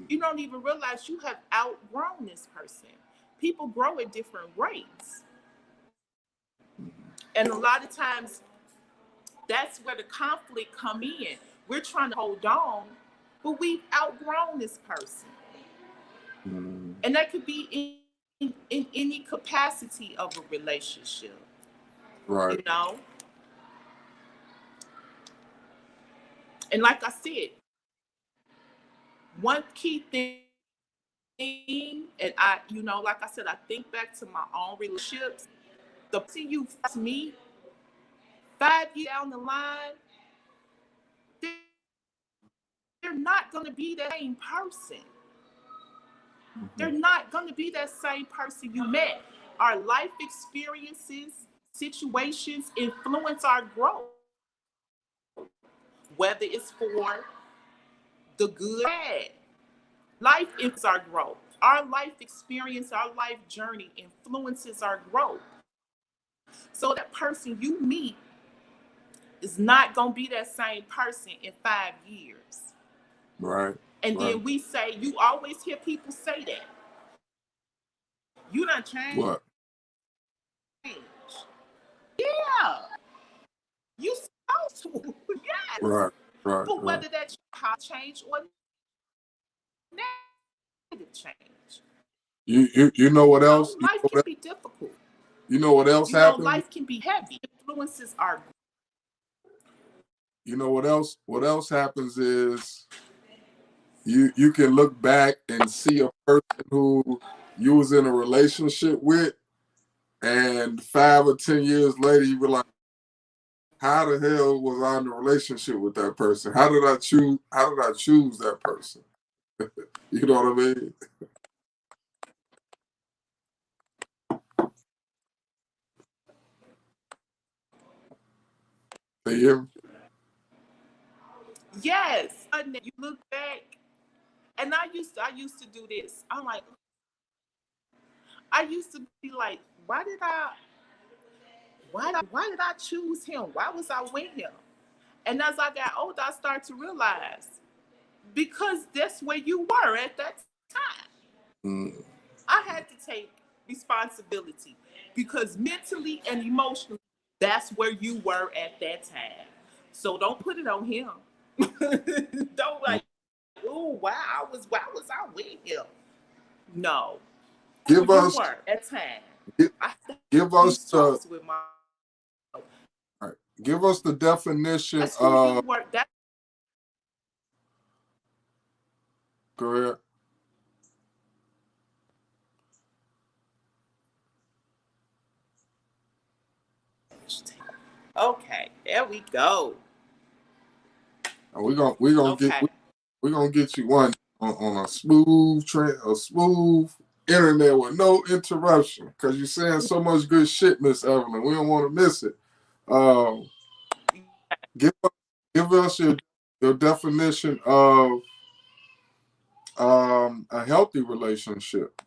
You don't even realize you have outgrown this person. People grow at different rates. And a lot of times that's where the conflict come in. We're trying to hold on, but we've outgrown this person. And that could be in any capacity of a relationship.
Right.
You know? And like I said, one key thing, and like I said, I think back to my own relationships. The person you first meet 5 years down the line, they're not going to be that same person. They're not going to be that same person you met. Our life experiences, situations influence our growth, whether it's for the good or bad. Life is our growth. Our life experience, our life journey influences our growth. So that person you meet is not going to be that same person in 5 years.
Right.
And then we say, you always hear people say that. You done changed.
What?
Yeah. You supposed to. Yes.
Right.
But whether that's how change or negative change.
You know what else?
Life can be difficult.
You know what else happened?
Life can be heavy. Influences are.
You know what else? What else happens is you can look back and see a person who you was in a relationship with, and 5 or 10 years later, you were like, how the hell was I in a relationship with that person? How did I choose that person? You know what I mean? You hear me?
Yes. And you look back, and I used to do this. I used to be like, why did I choose him? Why was I with him? And as I got older, I started to realize, because that's where you were at that time. I had to take responsibility, because mentally and emotionally, that's where you were at that time. So don't put it on him. Don't like, oh, why was I with him? No.
Give us
at time.
give us the definition
that's who
of.
you were.
Go ahead.
Okay, there we go.
And we're gonna get you one on a smooth internet with no interruption, because you're saying so much good shit, Miss Evelyn. We don't want to miss it. Give us your definition of a healthy relationship.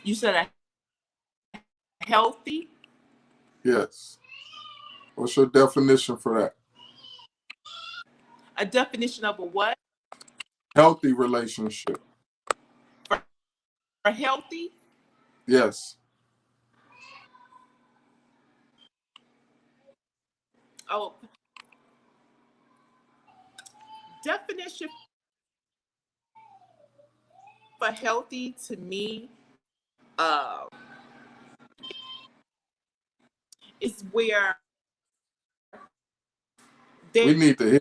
You said a healthy?
Yes. What's your definition for that?
A definition of a what?
Healthy relationship.
A healthy?
Yes.
Oh, definition for healthy to me is where
We need to hear.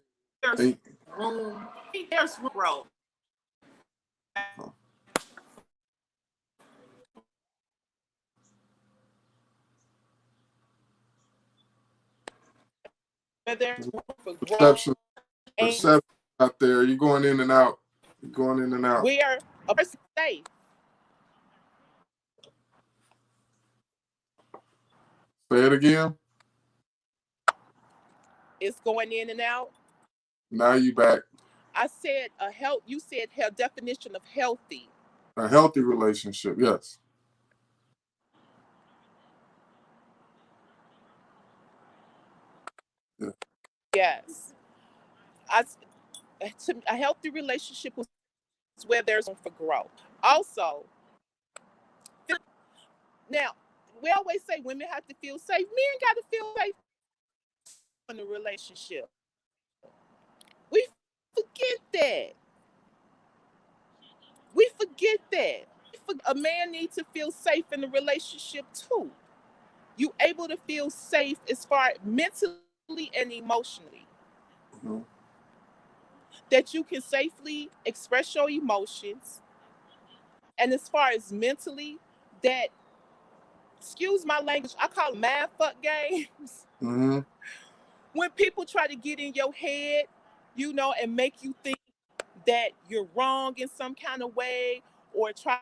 there's room. There's room growth. Where there's room for growth.
Perception out there. You're going in and out. You're going in and out.
Where a person safe.
Say it again.
It's going in and out.
Now you back.
I said you said definition of healthy.
A healthy relationship, yes. Yeah.
Yes. I, a healthy relationship is where there's room for growth. Also, now we always say women have to feel safe. Men got to feel safe in a relationship. We forget that. We forget that. A man needs to feel safe in a relationship too. You able to feel safe as far mentally and emotionally.
Mhm.
That you can safely express your emotions, and as far as mentally, that, excuse my language, I call it mad fuck games.
Mhm.
When people try to get in your head, and make you think that you're wrong in some kind of way, or try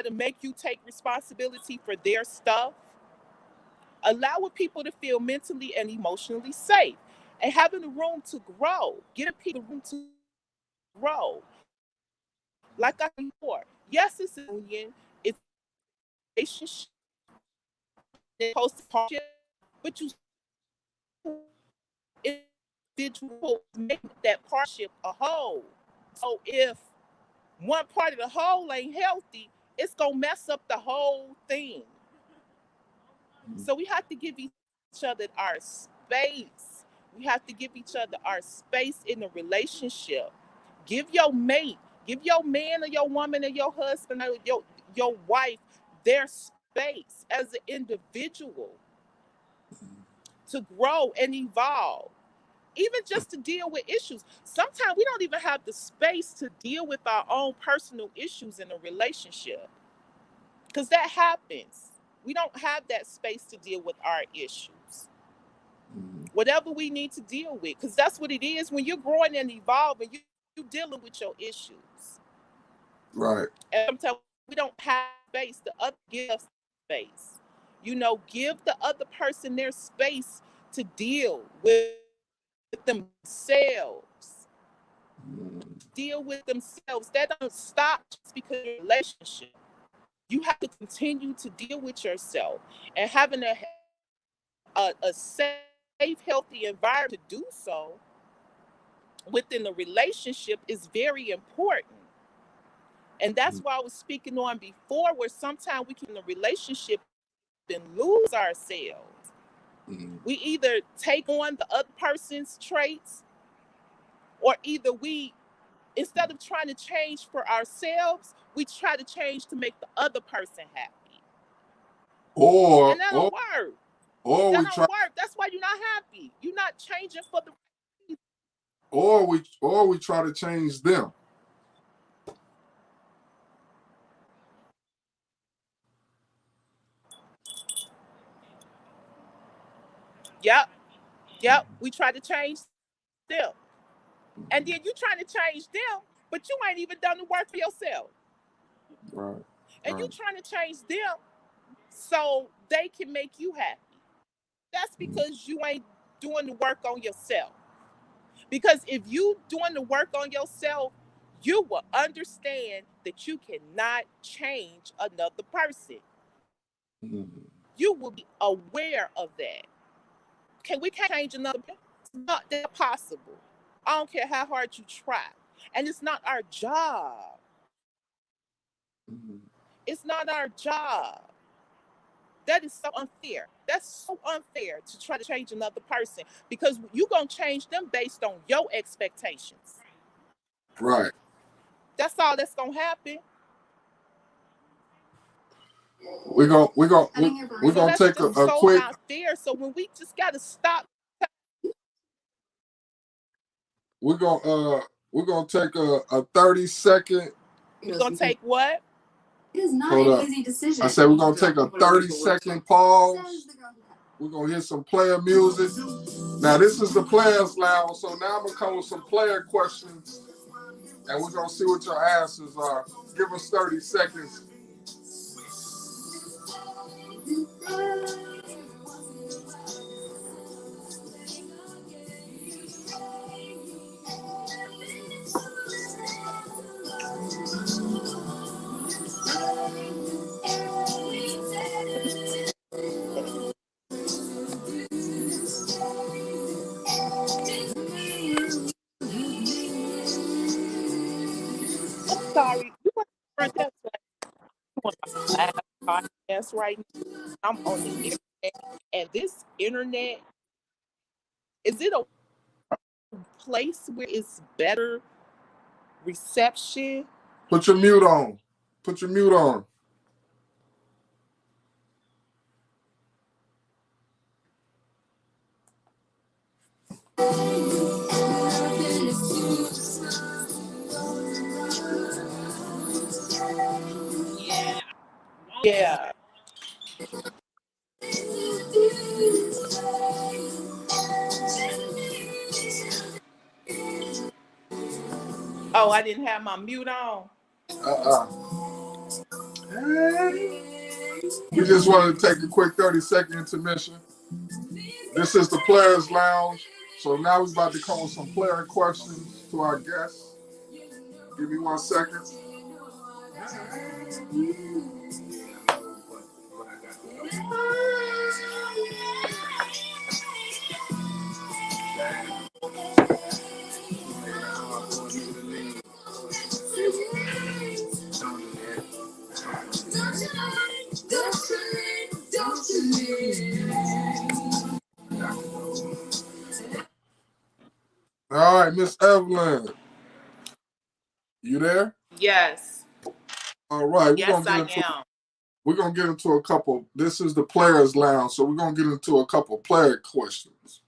to make you take responsibility for their stuff. Allowing people to feel mentally and emotionally safe, and having the room to grow, giving people room to grow. Like I said before, yes, it's a union, it's a relationship, it's supposed to partnership, but you individual make that partnership a whole. So if one part of the whole ain't healthy, it's gonna mess up the whole thing. So we have to give each other our space. We have to give each other our space in a relationship. Give your mate, give your man or your woman or your husband or your wife their space as an individual to grow and evolve. Even just to deal with issues. Sometimes we don't even have the space to deal with our own personal issues in a relationship, because that happens. We don't have that space to deal with our issues. Whatever we need to deal with, because that's what it is when you're growing and evolving, you're dealing with your issues.
Right.
And sometimes we don't have space. The other give us space. Give the other person their space to deal with themselves. Deal with themselves. That don't stop just because of a relationship. You have to continue to deal with yourself, and having a safe, healthy environment to do so within the relationship is very important. And that's why I was speaking on before, where sometimes we can in a relationship and lose ourselves. We either take on the other person's traits, or either instead of trying to change for ourselves, we try to change to make the other person happy.
Or
And that don't work.
or
That
we
don't
try
work. That's why you're not happy. You're not changing for the.
or we try to change them.
Yep. We try to change them. And then you trying to change them, but you ain't even done the work for yourself.
Right.
And you
Right.
trying to change them so they can make you happy. That's because you ain't doing the work on yourself. Because if you doing the work on yourself, you will understand that you cannot change another person. You will be aware of that. We can't change another person. It's not that possible. I don't care how hard you try. And it's not our job. It's not our job. That is so unfair. That's so unfair to try to change another person, because you're going to change them based on your expectations.
Right.
That's all that's going to happen.
We're gonna
So that's
take
just
a
so
quick.
not fair. So when we just got to stop.
We're gonna take a 30-second.
We're going to take what?
It is not
Hold
an
up.
easy decision.
I said we're gonna take a 30-second pause. We're gonna hear some player music. Now this is the Players Lounge, so now I'm gonna come with some player questions, and we're gonna see what your answers are. Give us 30 seconds.
live podcast right now. I'm on the internet, and this internet, is it a place where it's better reception?
Put your mute on. Put your mute on.
Yeah. Oh, I didn't have my mute on.
We just wanted to take a quick 30-second intermission. This is the Players Lounge. So now we're about to come with some player questions to our guests. Give me 1 second. All right, Miss Evelyn. You there?
Yes.
All right.
Yes, I am.
We're going to get into a couple. This is the Players Lounge, so we're going to get into a couple player questions.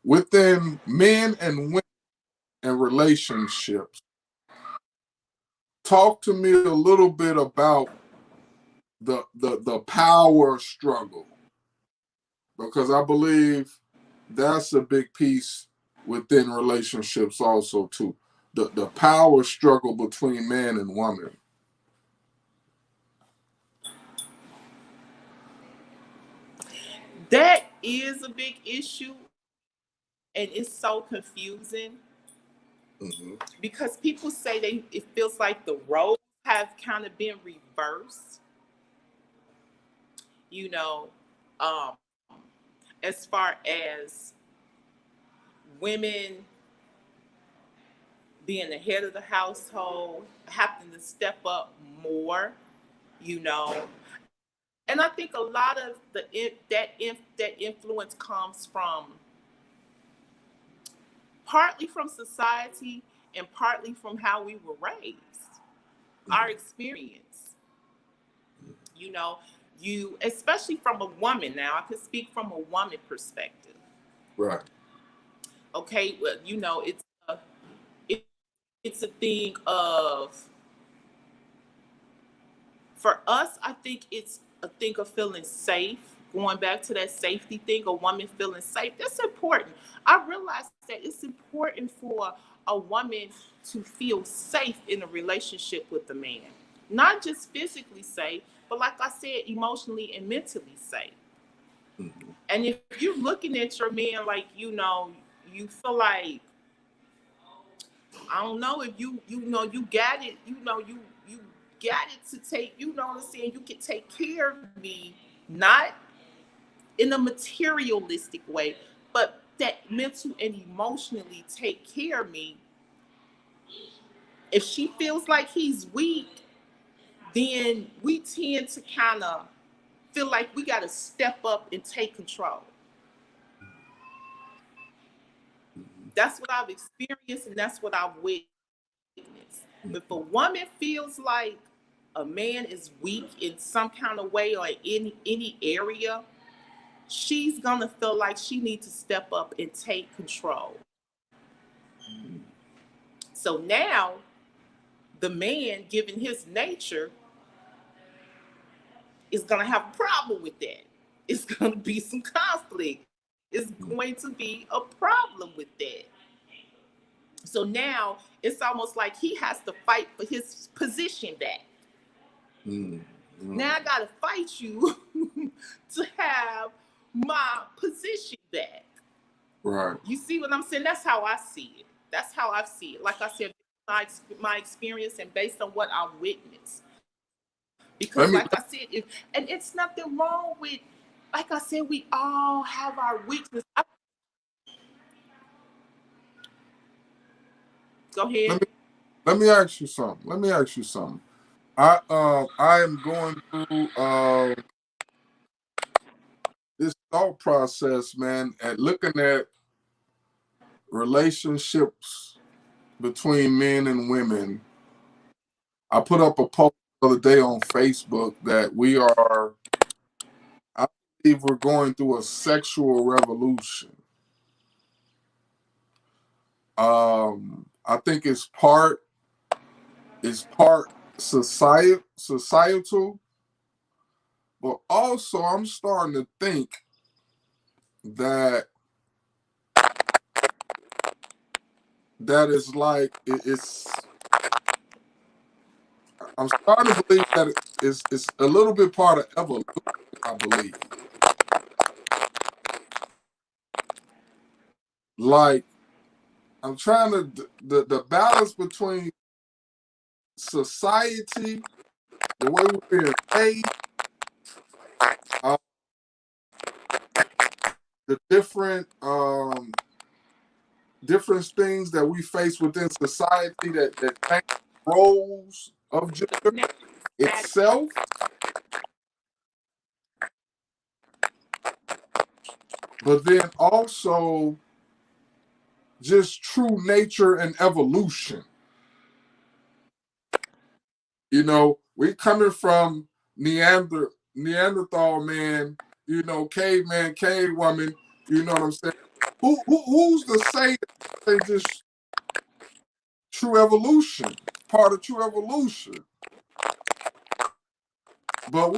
Within men and women and relationships, talk to me a little bit about the power struggle, because I believe that's a big piece within relationships also too. The power struggle between man and woman.
That is a big issue, and it's so confusing because people say it feels like the roles have kind of been reversed. You know, as far as women being the head of the household, having to step up more, you know. And I think a lot of that influence comes from partly from society and partly from how we were raised, our experience. You know, especially from a woman. Now, I could speak from a woman perspective.
Right.
Okay, well, you know, it's a thing of, for us, I think it's a thing of feeling safe. Going back to that safety thing, a woman feeling safe, that's important. I realize that it's important for a woman to feel safe in a relationship with a man. Not just physically safe, but like I said, emotionally and mentally safe. Mm-hmm. And if you're looking at your man like, you know, you feel like, I don't know, if you got it, you got it to take, you know what I'm saying, you can take care of me, not in a materialistic way, but that mental and emotionally take care of me. If she feels like he's weak, then we tend to kind of feel like we got to step up and take control. That's what I've experienced, and that's what I've witnessed. If a woman feels like a man is weak in some kind of way or in any area, she's gonna feel like she needs to step up and take control. So now the man, given his nature, is gonna have a problem with that. It's gonna be some conflict. It's going to be a problem with that. So now it's almost like he has to fight for his position back. Now I gotta fight you to have my position back.
Right.
You see what I'm saying? That's how I see it. That's how I see it. Like I said, my experience and based on what I witnessed. Because like I said, and it's nothing wrong with, like I said, we all have our weakness. Go ahead.
Let me ask you something. I am going through this thought process, man, at looking at relationships between men and women. I put up a post the other day on Facebook that I believe we're going through a sexual revolution. I think it's part societal, but also I'm starting to think that that is like it's. I'm starting to believe that it's a little bit part of evolution. I believe, like I'm trying to the balance between society, the way we're being raised, uh, the different things that we face within society that change roles of gender itself, but then also just true nature and evolution. You know, we coming from Neanderthal man, caveman, cave woman. You know what I'm saying? Who's to say that they just true evolution, part of true evolution? But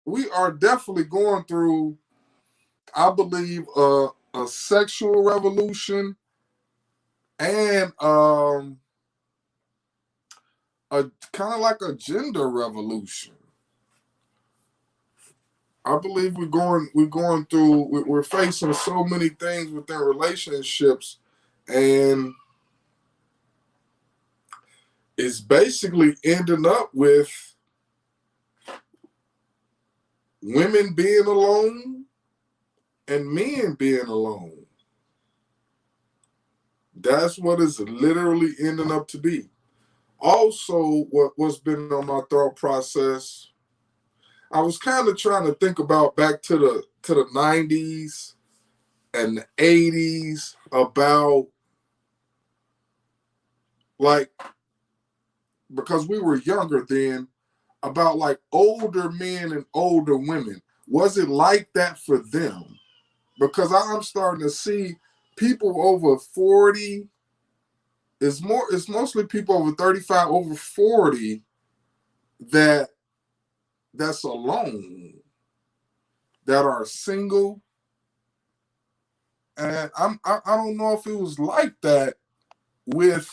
we are definitely going through, I believe, a sexual revolution and a kind of like a gender revolution. I believe we're going through we're facing so many things within relationships, and it's basically ending up with women being alone and men being alone. That's what it's literally ending up to be. Also, what's been on my thought process, I was kind of trying to think about back to the 90s and the 80s about, like, because we were younger then, about like older men and older women. Was it like that for them? Because I'm starting to see people over 40. It's mostly people over 35, over 40 that's alone, that are single. And I don't know if it was like that with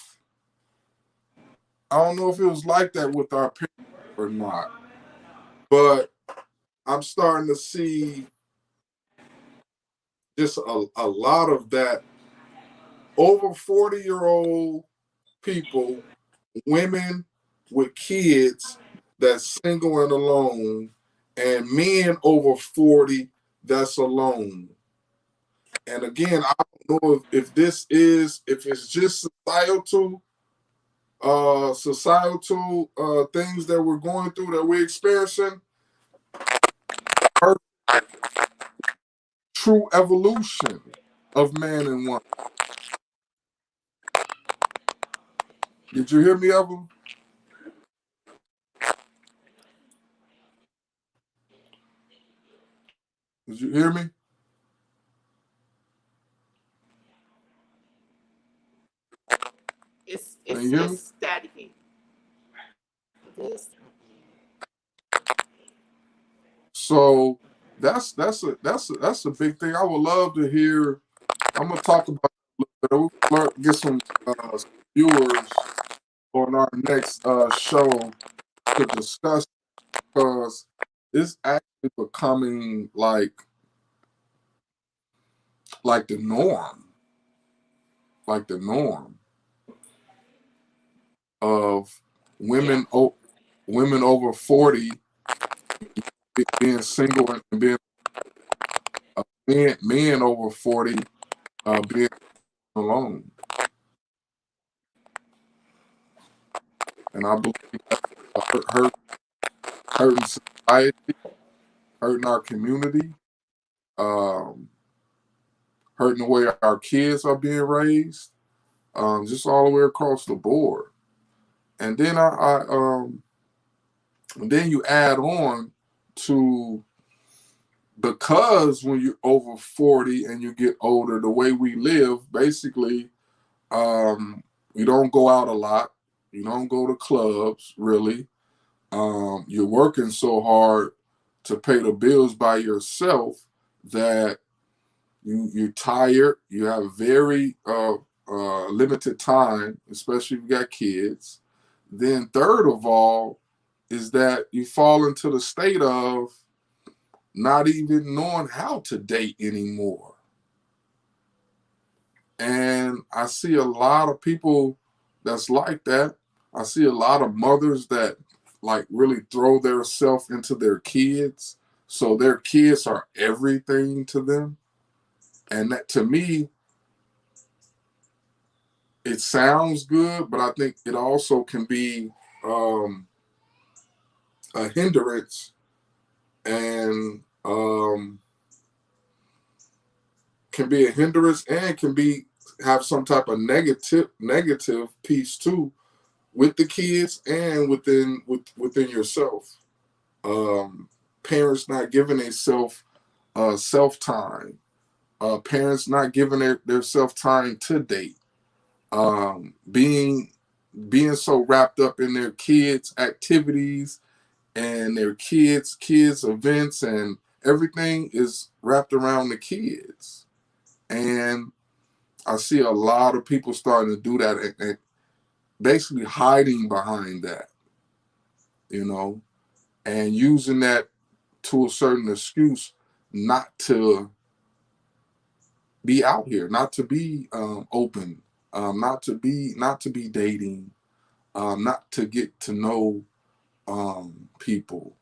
I don't know if it was like that with our parents or not. But I'm starting to see just a lot of that over 40-year-old people, women with kids that's single and alone, and men over 40 that's alone. And again, I don't know if it's just societal things that we're going through, that we're experiencing, or true evolution of man and woman. Did you hear me, Evan? Did you hear me?
It's
Can
it's
you hear me?
it's staticky. This
So that's a big thing. I would love to hear. I'm gonna talk about it a little bit. We'll get some viewers on our next show to discuss, because it's actually becoming like the norm, like the norm of
yeah.
women women over 40 being single and being men over 40 being alone. And I believe that hurting society, hurting our community, um, hurting the way our kids are being raised, just all the way across the board. And then and then you add on to, because when you're over 40 and you get older, the way we live, basically, you don't go out a lot. You don't go to clubs, really. You're working so hard to pay the bills by yourself that you're tired. You have very limited time, especially if you got kids. Then third of all is that you fall into the state of not even knowing how to date anymore. And I see a lot of people that's like that. I see a lot of mothers that like really throw their self into their kids. So their kids are everything to them. And that, to me, it sounds good, but I think it also can be a hindrance, and can be a hindrance, and can be have some type of negative piece too, with the kids and within yourself. Parents not giving themselves self time. Parents not giving their self time to date. Being so wrapped up in their kids' activities and their kids events, and everything is wrapped around the kids. And I see a lot of people starting to do that, and basically hiding behind that, and using that to a certain excuse not to be out here, not to be open, not to be dating, not to get to know people,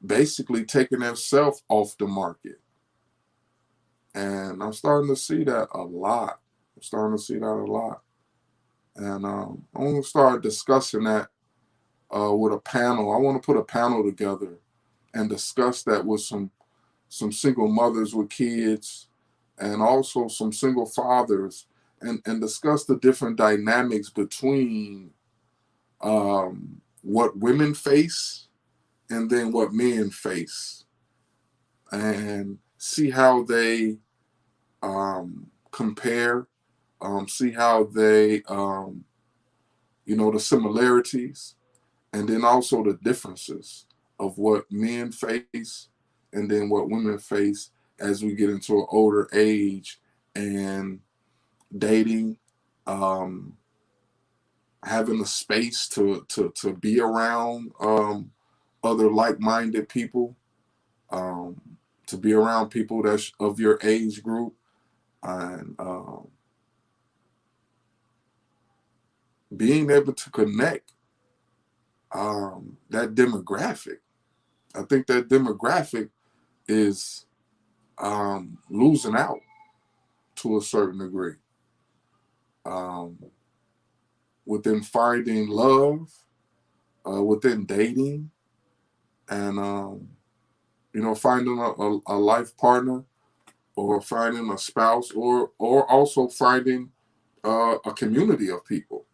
basically taking themselves off the market. And I'm starting to see that a lot. And I want to start discussing that with a panel. I want to put a panel together and discuss that with some single mothers with kids, and also some single fathers, and discuss the different dynamics between what women face and then what men face, and see how they compare, see how they, the similarities, and then also the differences of what men face and then what women face as we get into an older age, and dating, having a space to be around other like-minded people, to be around people that's of your age group, and being able to connect that demographic. I think that demographic is losing out to a certain degree, within finding love, within dating, and finding a life partner, or finding a spouse, or also finding a community of people.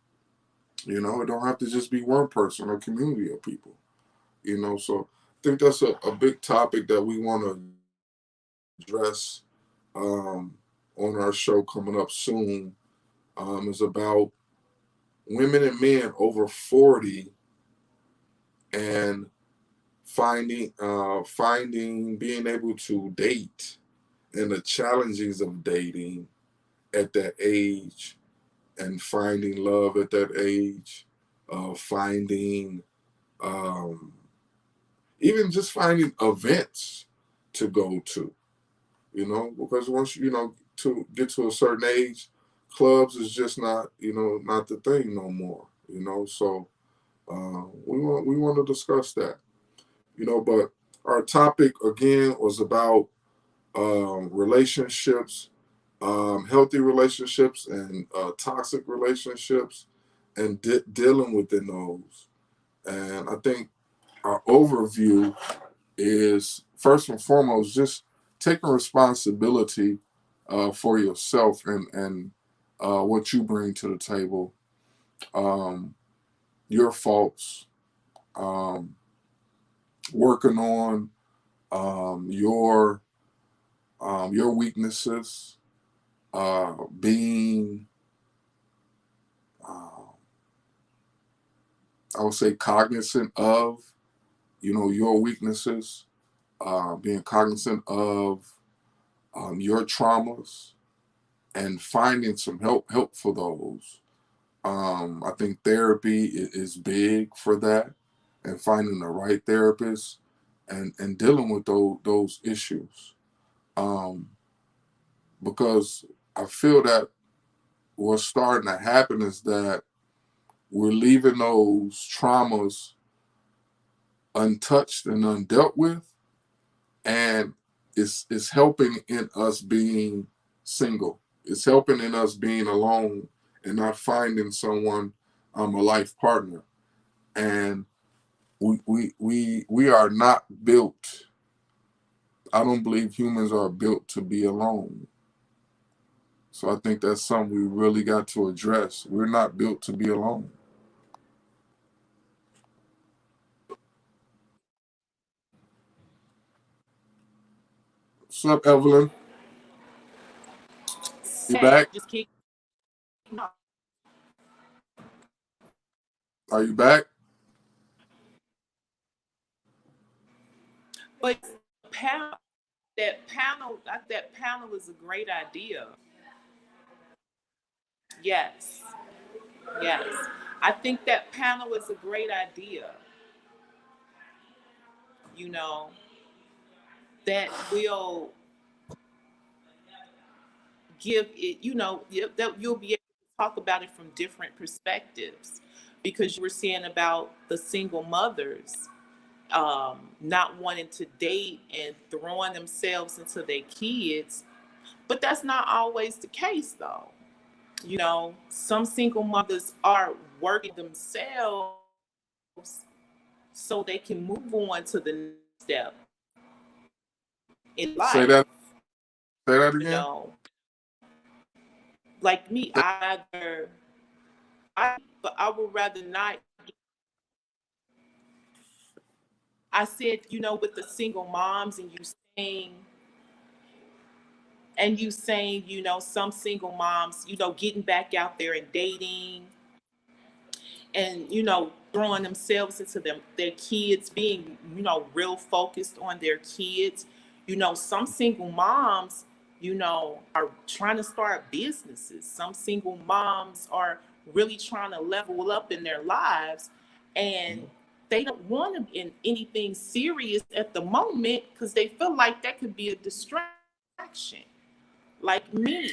It don't have to just be one person, a community of people. So I think that's a big topic that we want to address on our show coming up soon. Is about women and men over 40 and finding being able to date, and the challenges of dating at that age, and finding love at that age, finding even just finding events to go to, because once to get to a certain age, clubs is just not not the thing no more. So we want to discuss that. But our topic again was about relationships, healthy relationships, and toxic relationships, and dealing within those. And I think our overview is first and foremost just taking responsibility for yourself and what you bring to the table, your faults, um, working on your weaknesses, being uh, I would say cognizant of your weaknesses, being cognizant of your traumas, and finding some help for those. I think therapy is big for that, and finding the right therapist and dealing with those issues. Um, because I feel that what's starting to happen is that we're leaving those traumas untouched and undealt with, and it's helping in us being single. It's helping in us being alone and not finding someone, a life partner. And we are not built. I don't believe humans are built to be alone. So I think that's something we really got to address. We're not built to be alone. What's up, Evelyn? You
Hey,
back?
just keep.
Are you back?
But panel, that panel is a great idea. Yes, yes. I think that panel is a great idea. You know, that will give it. That you'll be able to talk about it from different perspectives, because you were saying about the single mothers not wanting to date and throwing themselves into their kids, but that's not always the case, though. Some single mothers are working themselves so they can move on to the next step in
Say
life.
that. Say that
You
again.
know, like me, but I would rather not. I said, with the single moms, and you saying, some single moms, getting back out there and dating, and throwing themselves into their kids, being real focused on their kids. Some single moms are trying to start businesses. Some single moms are really trying to level up in their lives, and they don't want to be in anything serious at the moment because they feel like that could be a distraction. Like me,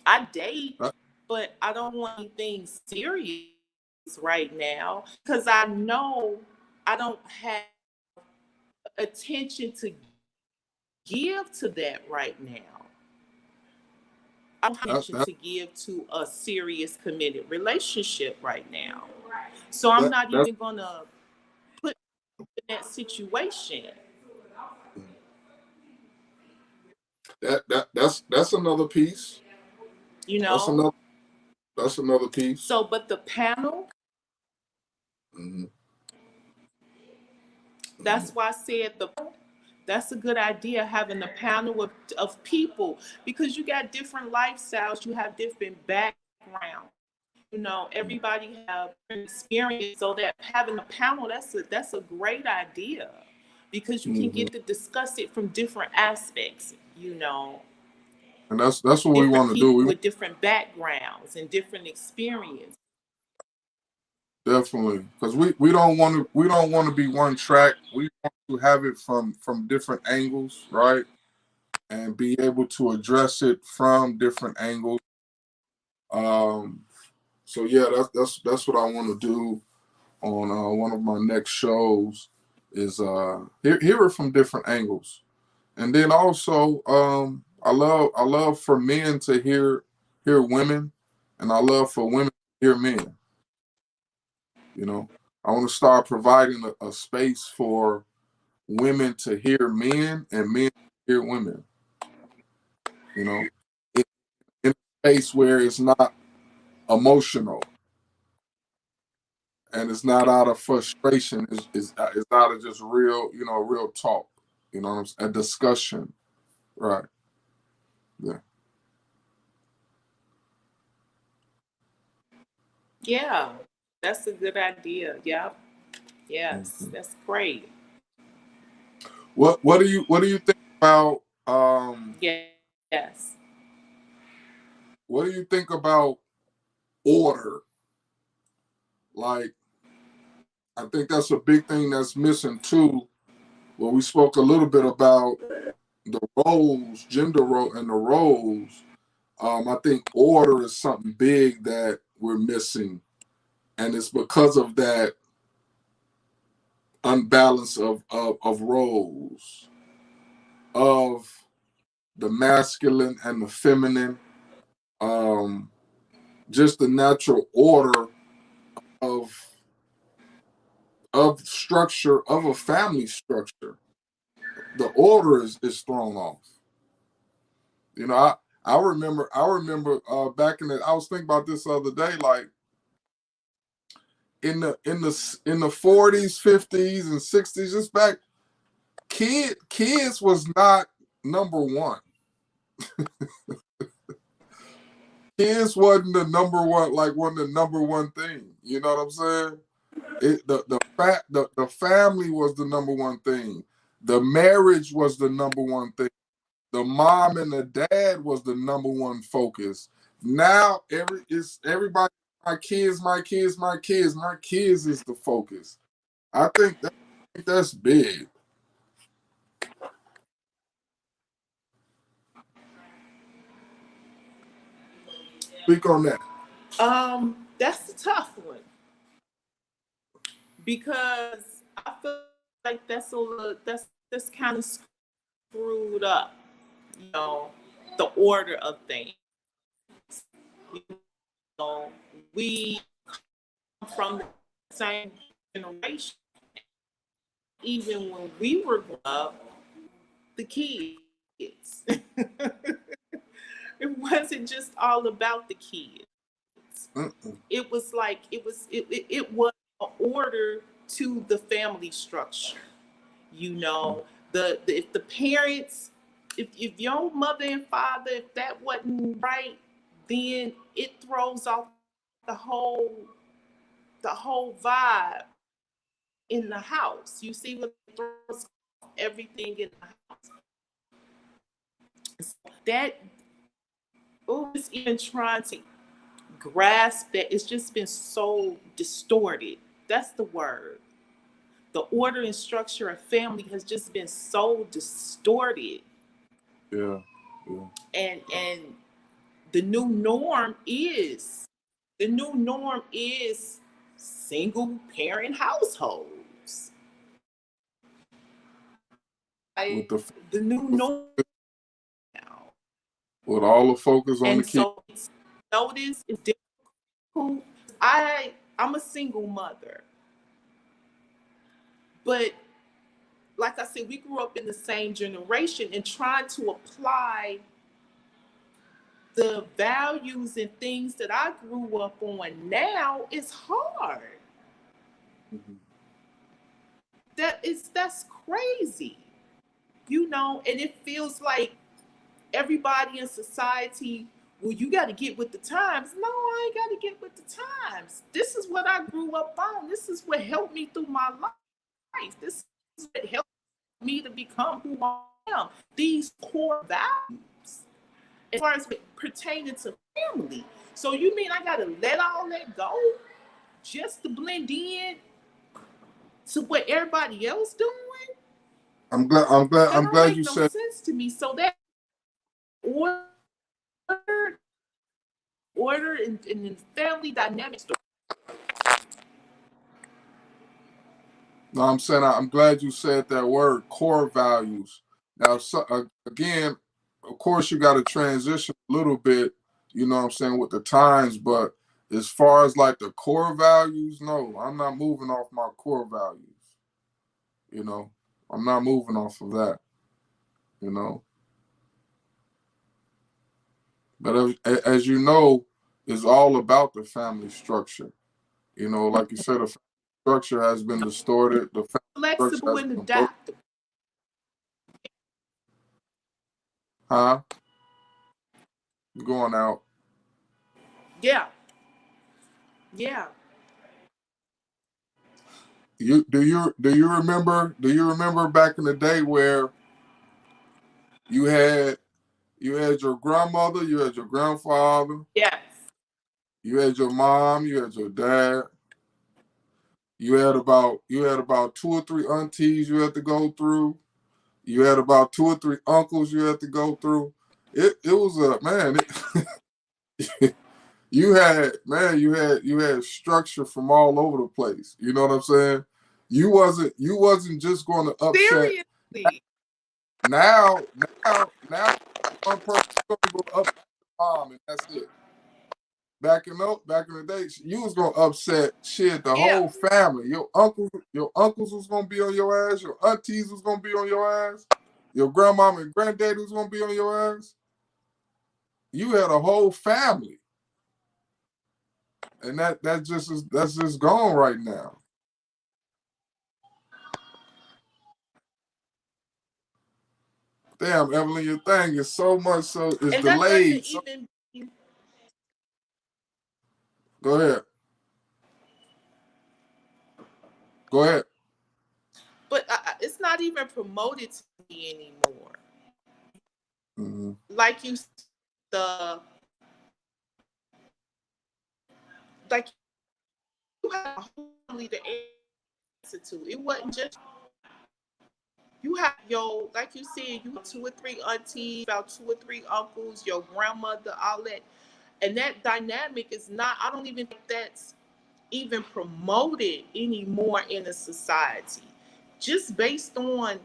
I date,
Uh,
but I don't want anything serious right now because I know I don't have attention to give to that right now. I don't have
That,
attention
that,
to give to a serious committed relationship right now. So I'm
that,
not
that's
even gonna put in that situation,
that's another piece.
you
That's
know.
another that's another piece.
So, but the panel,
Hmm.
that's why I said that's a good idea, having a panel of people, because you got different lifestyles, you have different backgrounds. Everybody have different experience, so that having a panel, that's a great idea, because you can
Hmm.
get to discuss it from different aspects.
And that's what we
Different
want to do.
people
We
with different backgrounds and different experience.
definitely because we don't want to be one track. We want to have it from different angles, right? And be able to address it from different angles. Um, so yeah, that's what I want to do on one of my next shows is hear it from different angles. And then also, I love for men to hear women, and I love for women hear men. You know, I want to start providing a space for women to hear men and men to hear women. You know, in a space where it's not emotional and it's not out of frustration. It's out of just real, real talk. You know what I'm saying? A discussion, right? Yeah.
Yeah, that's a good idea. Yep. Yes,
Mhm.
that's great.
What do you think about
Yes.
what do you think about order? Like, I think that's a big thing that's missing too. Well, we spoke a little bit about the roles, gender role, and the roles. I think order is something big that we're missing, and it's because of that unbalance of roles, of the masculine and the feminine, um, just the natural order of structure of a family structure. The order is thrown off. You know, I remember back in the I was thinking about this the other day, like in the 40s, 50s, and 60s, just back, kids was not number one. Kids wasn't the number one, like one of the number one thing. You know what I'm saying? The family was the number one thing. The marriage was the number one thing. The mom and the dad was the number one focus. Now everybody, my kids, my kids, my kids, my kids is the focus. I think that's big. Speak on that.
That's a tough one because I feel like that's kind of screwed up. You know, the order of things. You know, we come from the same generation. Even when we were growing up, the kids. It wasn't just all about the kids.
Mm-mm.
It was like it was an order to the family structure. You know, the if the parents, if your mother and father, if that wasn't right, then it throws off the whole the whole vibe in the house. You see what it throws off everything in the house. That was even trying to grasp that it's just been so distorted. That's the word. The order and structure of family has just been so distorted.
Yeah, yeah.
And the new norm is the new norm is single parent households.
With
I,
the
the new norm now.
with all the focus on the
And
kids.
so it's notice it's difficult. I'm a single mother, but like I said, we grew up in the same generation, and trying to apply the values and things that I grew up on now is hard.
Mhm.
That's crazy, you know, and it feels like everybody in society, well, you got to get with the times. No, I ain't got to get with the times. This is what I grew up on. This is what helped me through my life. This is what helped me to become who I am. These core values, as far as pertaining to family. So you mean I gotta let all that go just to blend in to what everybody else doing?
I'm glad. I'm glad.
That
I'm
don't
glad
make
you
no
said.
sense to me. So that order, order, and family dynamics.
No, I'm saying I'm glad you said that word, core values. Now, again, of course, you got to transition a little bit. You know what I'm saying, with the times, but As far as like the core values, no, I'm not moving off my core values. You know, I'm not moving off of that. You know, but as you know, it's all about the family structure. You know, like you said, the family structure has been distorted. The family structure
Flexible
has
and
been broken.
adaptable.
Huh? You're going out.
Yeah. Yeah.
Do you remember back in the day where you had your grandmother, you had your grandfather,
Yes.
you had your mom, you had your dad, you had about 2 or 3 aunties you had to go through, you had about 2 or 3 uncles you had to go through. It was a man. You had structure from all over the place. You know what I'm saying? You wasn't just going to upset.
Seriously.
Now one person gonna go upset mom and that's it. Back in the day, you was gonna upset shit the
Yeah.
whole family. Your uncles was gonna be on your ass. Your aunties was gonna be on your ass. Your grandmama and granddaddy was gonna be on your ass. You had a whole family, and that's just gone right now. Damn, Evelyn, your thing is so much so it's
And that doesn't
delayed. So
even,
go ahead. Go ahead.
but it's not even promoted to me anymore.
Mm-hmm.
Like you, the like you have a whole family to answer to. It wasn't just you have your, like you said, you have 2 or 3 aunties, about 2 or 3 uncles, your grandmother, all that, and that dynamic is not. I don't even think that's even promoted anymore in a society, just based on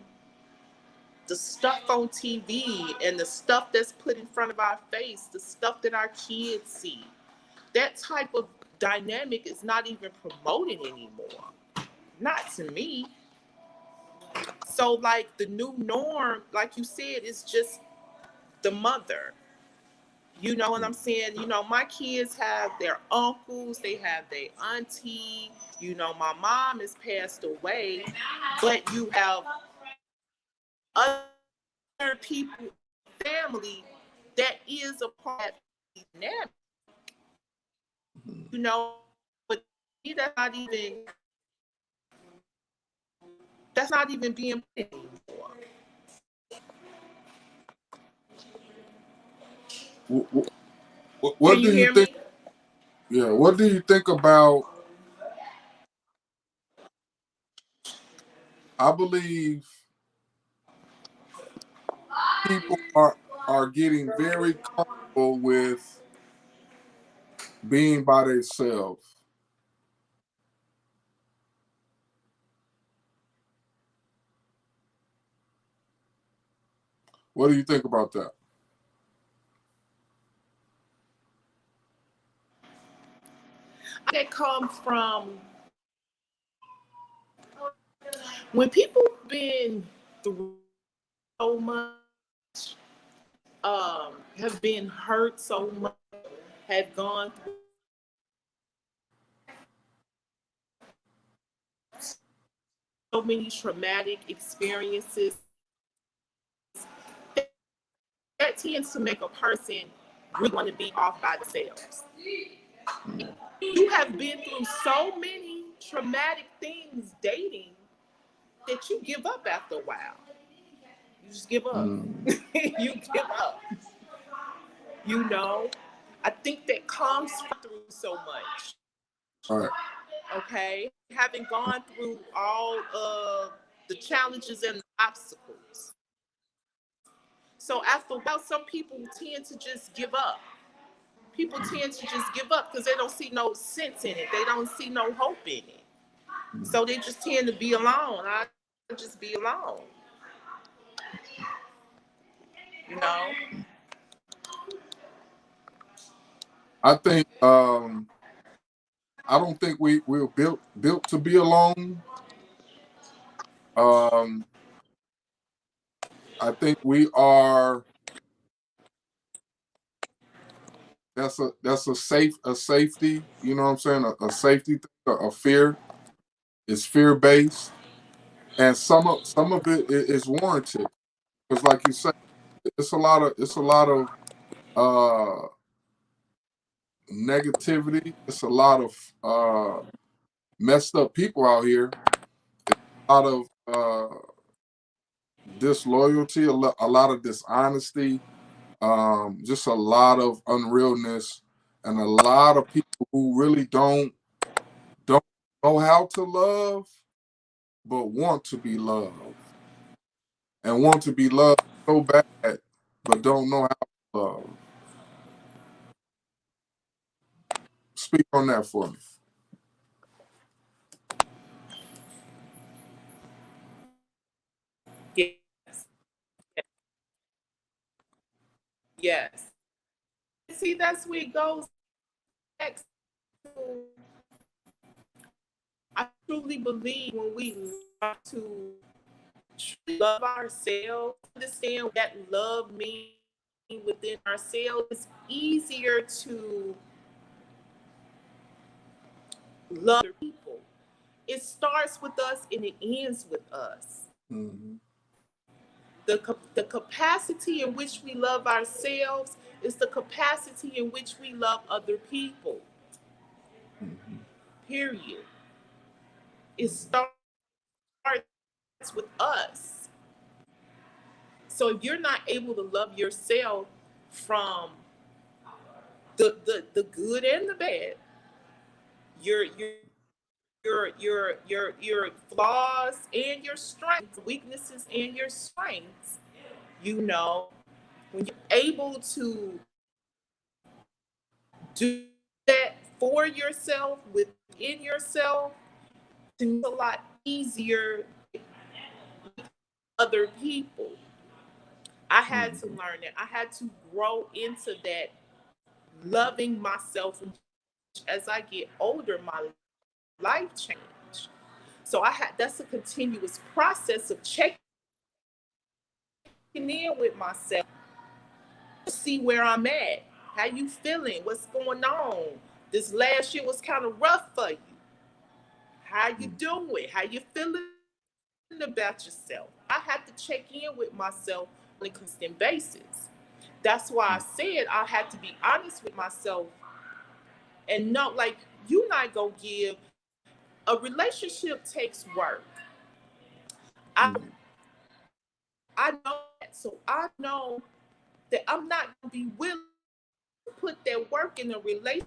the stuff on TV and the stuff that's put in front of our face, the stuff that our kids see. That type of dynamic is not even promoted anymore. Not to me. So, like, the new norm, like you said, is just the mother. You know what I'm saying? You know, my kids have their uncles, they have their auntie. You know, my mom has passed away, but you have other people, family that is a part of the dynamic. You know, but that's not even being put anymore.
What
Can
do
you
you
hear
think?
me?
Yeah, what do you think about? I believe people are getting very comfortable with being by themselves. What do you think about that?
That comes from when people been through so much, have been hurt so much, have gone through so many traumatic experiences, that tends to make a person really want to be off by themselves. You have been through so many traumatic things dating that you give up after a while. You just give up.
Mm.
You give up. You know, I think that comes through so much.
All right.
Okay, having gone through all of the challenges and the obstacles. So after a while, some people tend to just give up. People tend to just give up because they don't see no sense in it. They don't see no hope in it. So they just tend to be alone. I just be alone. You know?
I think I don't think we were built to be alone. I think we are. That's a safety. You know what I'm saying? A safety thing, a fear. It's fear based, and some of it is warranted because, like you said, it's a lot of negativity. It's a lot of messed up people out here. A lot of disloyalty, a lot of dishonesty, just a lot of unrealness, and a lot of people who really don't know how to love, but want to be loved, and want to be loved so bad, but don't know how to love. Speak on that for me.
Yes. Yes. See, that's where it goes back to. I truly believe when we learn to truly love ourselves, understand what that love means within ourselves, it's easier to love other people. It starts with us and it ends with us.
Mm-hmm.
The capacity in which we love ourselves is the capacity in which we love other people.
Mm-hmm.
Period. It starts with us. So if you're not able to love yourself from the good and the bad, your your flaws and your strengths, weaknesses and your strengths, you know, when you're able to do that for yourself, within yourself, it's a lot easier with other people. I had to
Mm-hmm.
learn that. I had to grow into that loving myself. As I get older, my life changed. So that's a continuous process of checking in with myself, see where I'm at. How you feeling? What's going on? This last year was kind of rough for you. How you doing? How you feeling about yourself? I have to check in with myself on a constant basis. That's why I said I had to be honest with myself and know, like, you not gonna give. A relationship takes work. I
Mm-hmm.
I know that, so I know that I'm not gonna be willing to put that work in a relationship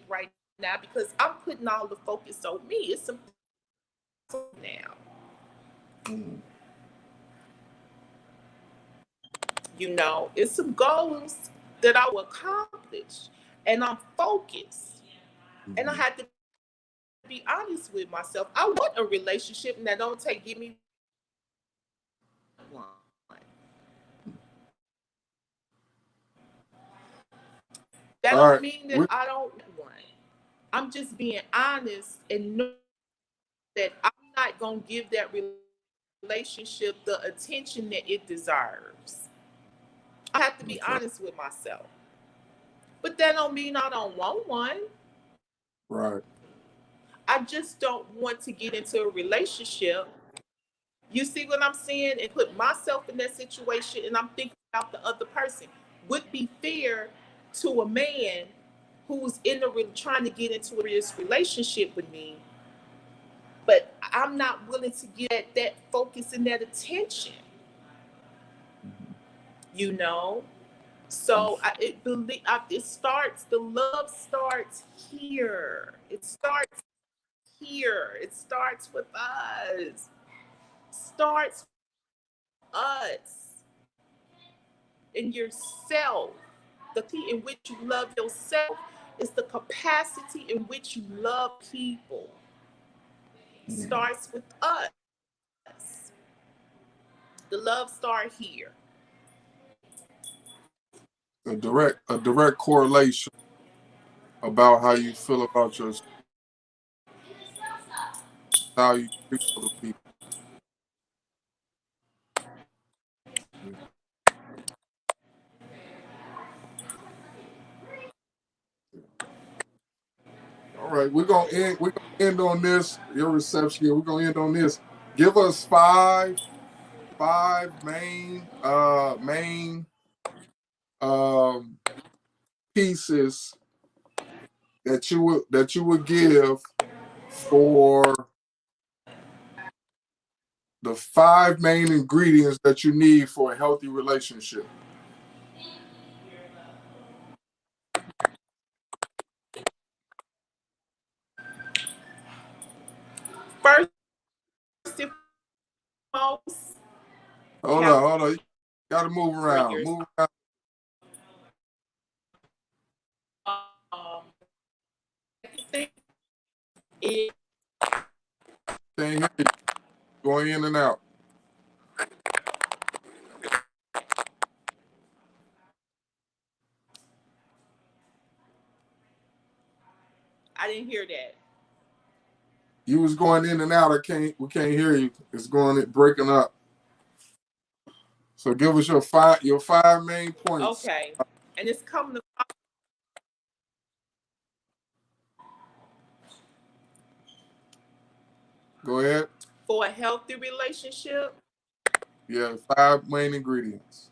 right now because I'm putting all the focus on me. It's some now.
Mm-hmm.
It's some goals that I will accomplish, and I'm focused. And I
Mm-hmm.
had to be honest with myself. I want a relationship that don't give me one. That
All
don't
right.
mean that I don't want one. I'm just being honest and know that I'm not gonna give that relationship the attention that it deserves. I have to be
Okay.
honest with myself. But that don't mean I don't want one.
Right.
I just don't want to get into a relationship. You see what I'm saying? And put myself in that situation and I'm thinking about the other person. Would be fair to a man who's trying to get into a serious relationship with me, but I'm not willing to give that focus and that attention,
Mm-hmm.
you know? So it starts, the love starts here. It starts here. It starts with us. Starts us in yourself. The key in which you love yourself is the capacity in which you love people.
Mm-hmm.
Starts with us. The love start here.
A direct correlation. about how you feel about yourself, how you treat other people. All right, we're gonna end. We're gonna end on this. Your reception here. We're gonna end on this. Give us five main um pieces that you would give for the 5 main ingredients that you need for a healthy relationship.
First and foremost,
Hold on. You gotta move around.
carriers.
Move around.
Second thing is
Can't hear you. Going in and out.
I didn't hear that.
You was going in and out. We can't hear you. It's breaking up. So give us your five main points.
Okay, and it's coming
Go ahead.
for a healthy relationship.
Yeah, 5 main ingredients.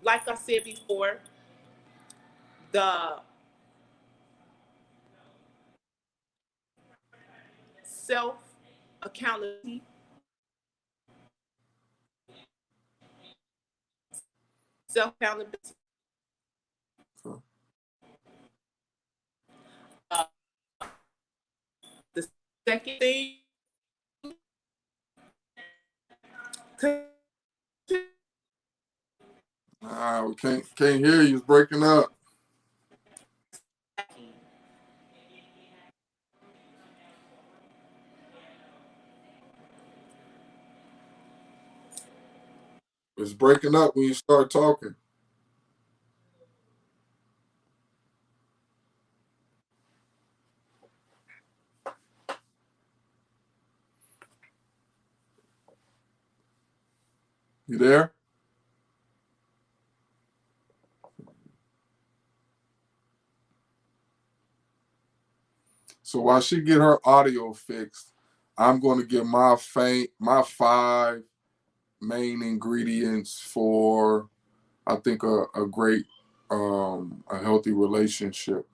Like I said before, the self accountability, self accountability.
So,
The second thing,
we can't hear you. It's breaking up. It's breaking up when you start talking. You there? So while she get her audio fixed, I'm going to give my 5 main ingredients for I think a great a healthy relationship.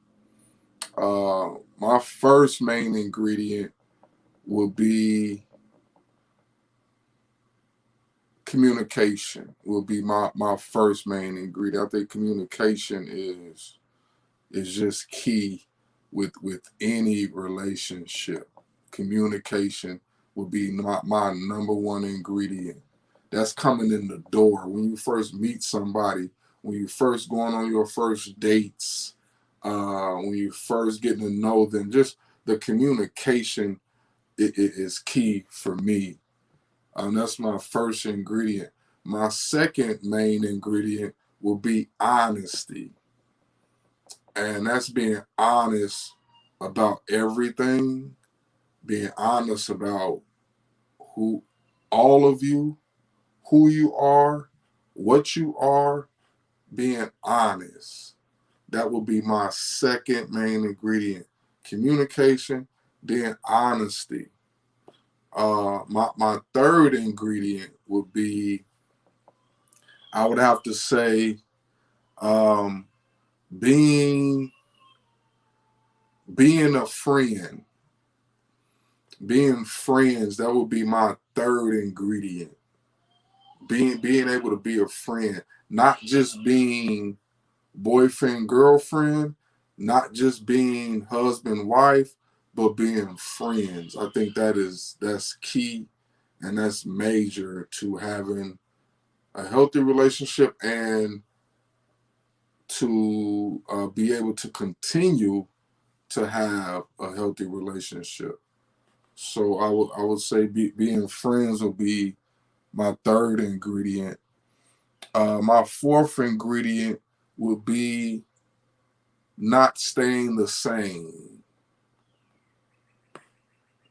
My first main ingredient would be communication. Will be my first main ingredient. I think communication is just key with any relationship. Communication would be my number one ingredient. That's coming in the door when you first meet somebody, when you first going on your first dates, when you first getting to know them. Just the communication is key for me. That's my first ingredient. My second main ingredient will be honesty, and that's being honest about everything, being honest about who all of you, who you are, what you are, being honest. That will be my second main ingredient. Communication, then honesty. My third ingredient would be, I would have to say, um, being a friend. Being friends, that would be my third ingredient. Being able to be a friend, not just being boyfriend girlfriend, not just being husband wife, but being friends. I think that's key, and that's major to having a healthy relationship and to be able to continue to have a healthy relationship. So I would say being friends will be my third ingredient. My fourth ingredient would be not staying the same,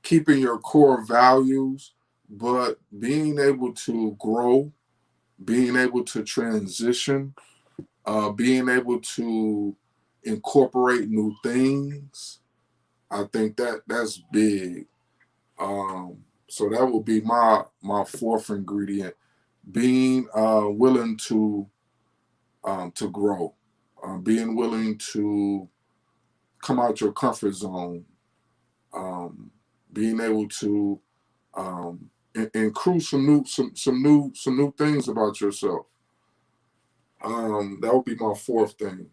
keeping your core values, but being able to grow, being able to transition, being able to incorporate new things. I think that's big. So that would be my fourth ingredient: being willing to grow, being willing to come out your comfort zone, being able to include some new things about yourself. That would be my fourth thing.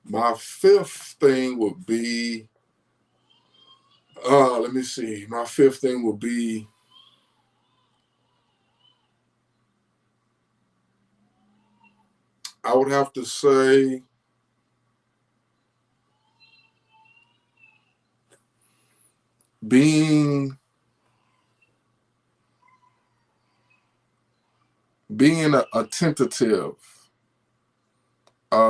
My fifth thing would be, let me see. My fifth thing would be I would have to say being attentive,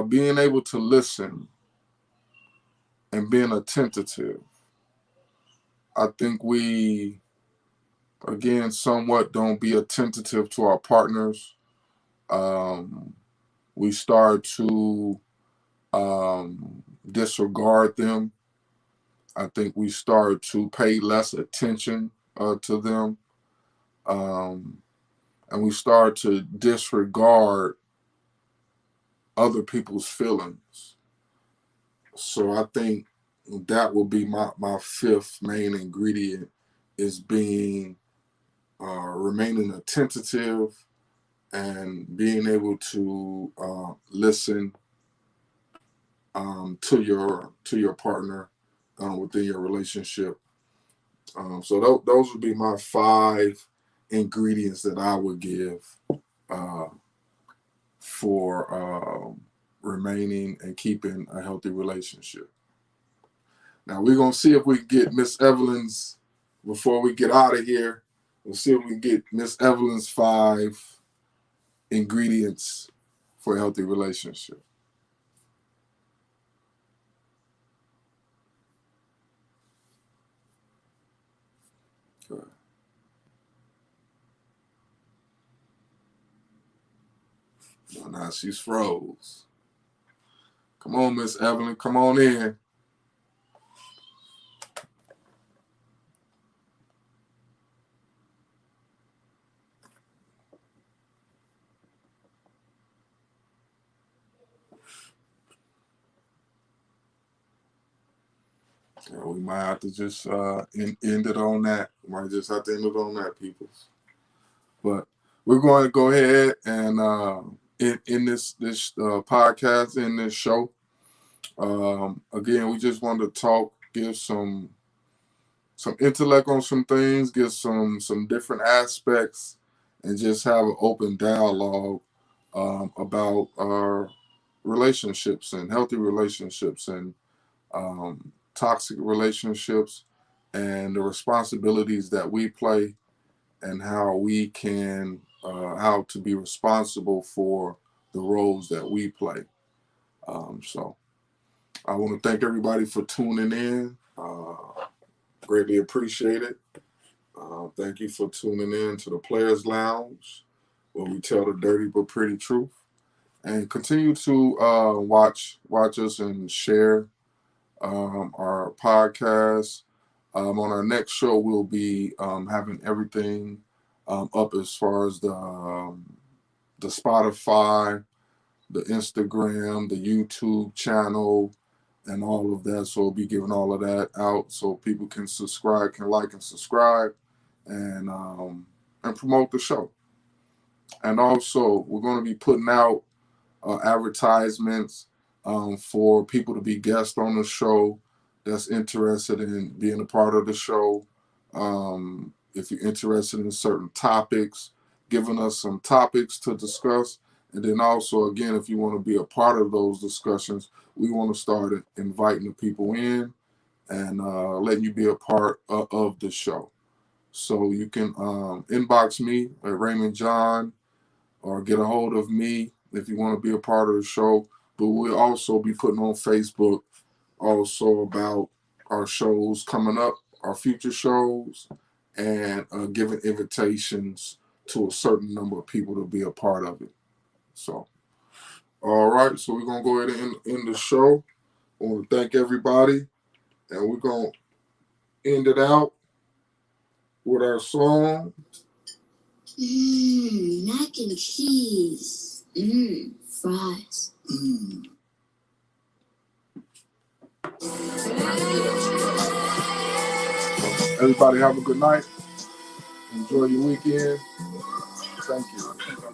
being able to listen and being attentive. I think we, again, somewhat don't be attentive to our partners. We start to disregard them. I think we start to pay less attention to them. And we start to disregard other people's feelings. So I think that will be my fifth main ingredient is being remaining attentive and being able to listen to your partner within your relationship. So those would be my five ingredients that I would give for remaining and keeping a healthy relationship. Now we're gonna see if we can get Miss Evelyn's before we get out of here. We'll see if we can get Miss Evelyn's five ingredients for a healthy relationship. Good. Well, now she's froze. Come on, Miss Evelyn, come on in. Yeah, we might have to just end it on that. We might just have to end it on that, people. But we're going to go ahead and in this podcast, in this show. Again, we just wanted to talk, give some intellect on some things, give some different aspects, and just have an open dialogue about our relationships and healthy relationships and toxic relationships and the responsibilities that we play and how we can how to be responsible for the roles that we play. So I want to thank everybody for tuning in. Greatly appreciate it. Thank you for tuning in to the Players Lounge, where we tell the dirty but pretty truth. And continue to watch us and share our podcast. On our next show, we'll be having everything up as far as the Spotify, the Instagram, the YouTube channel, and all of that. So we'll be giving all of that out so people can subscribe, can like and subscribe, and promote the show. And also, we're going to be putting out advertisements for people to be guests on the show that's interested in being a part of the show. If you're interested in certain topics, giving us some topics to discuss. And then also, again, if you want to be a part of those discussions, we want to start inviting the people in and letting you be a part of the show. So you can inbox me at Raymond John or get a hold of me if you want to be a part of the show. But we'll also be putting on Facebook also about our shows coming up, our future shows, and giving invitations to a certain number of people to be a part of it. So, all right. So we're going to go ahead and end the show. I want to thank everybody, and we're going to end it out with our song.
Mac and cheese. Fries.
Everybody have a good night. Enjoy your weekend. Thank you.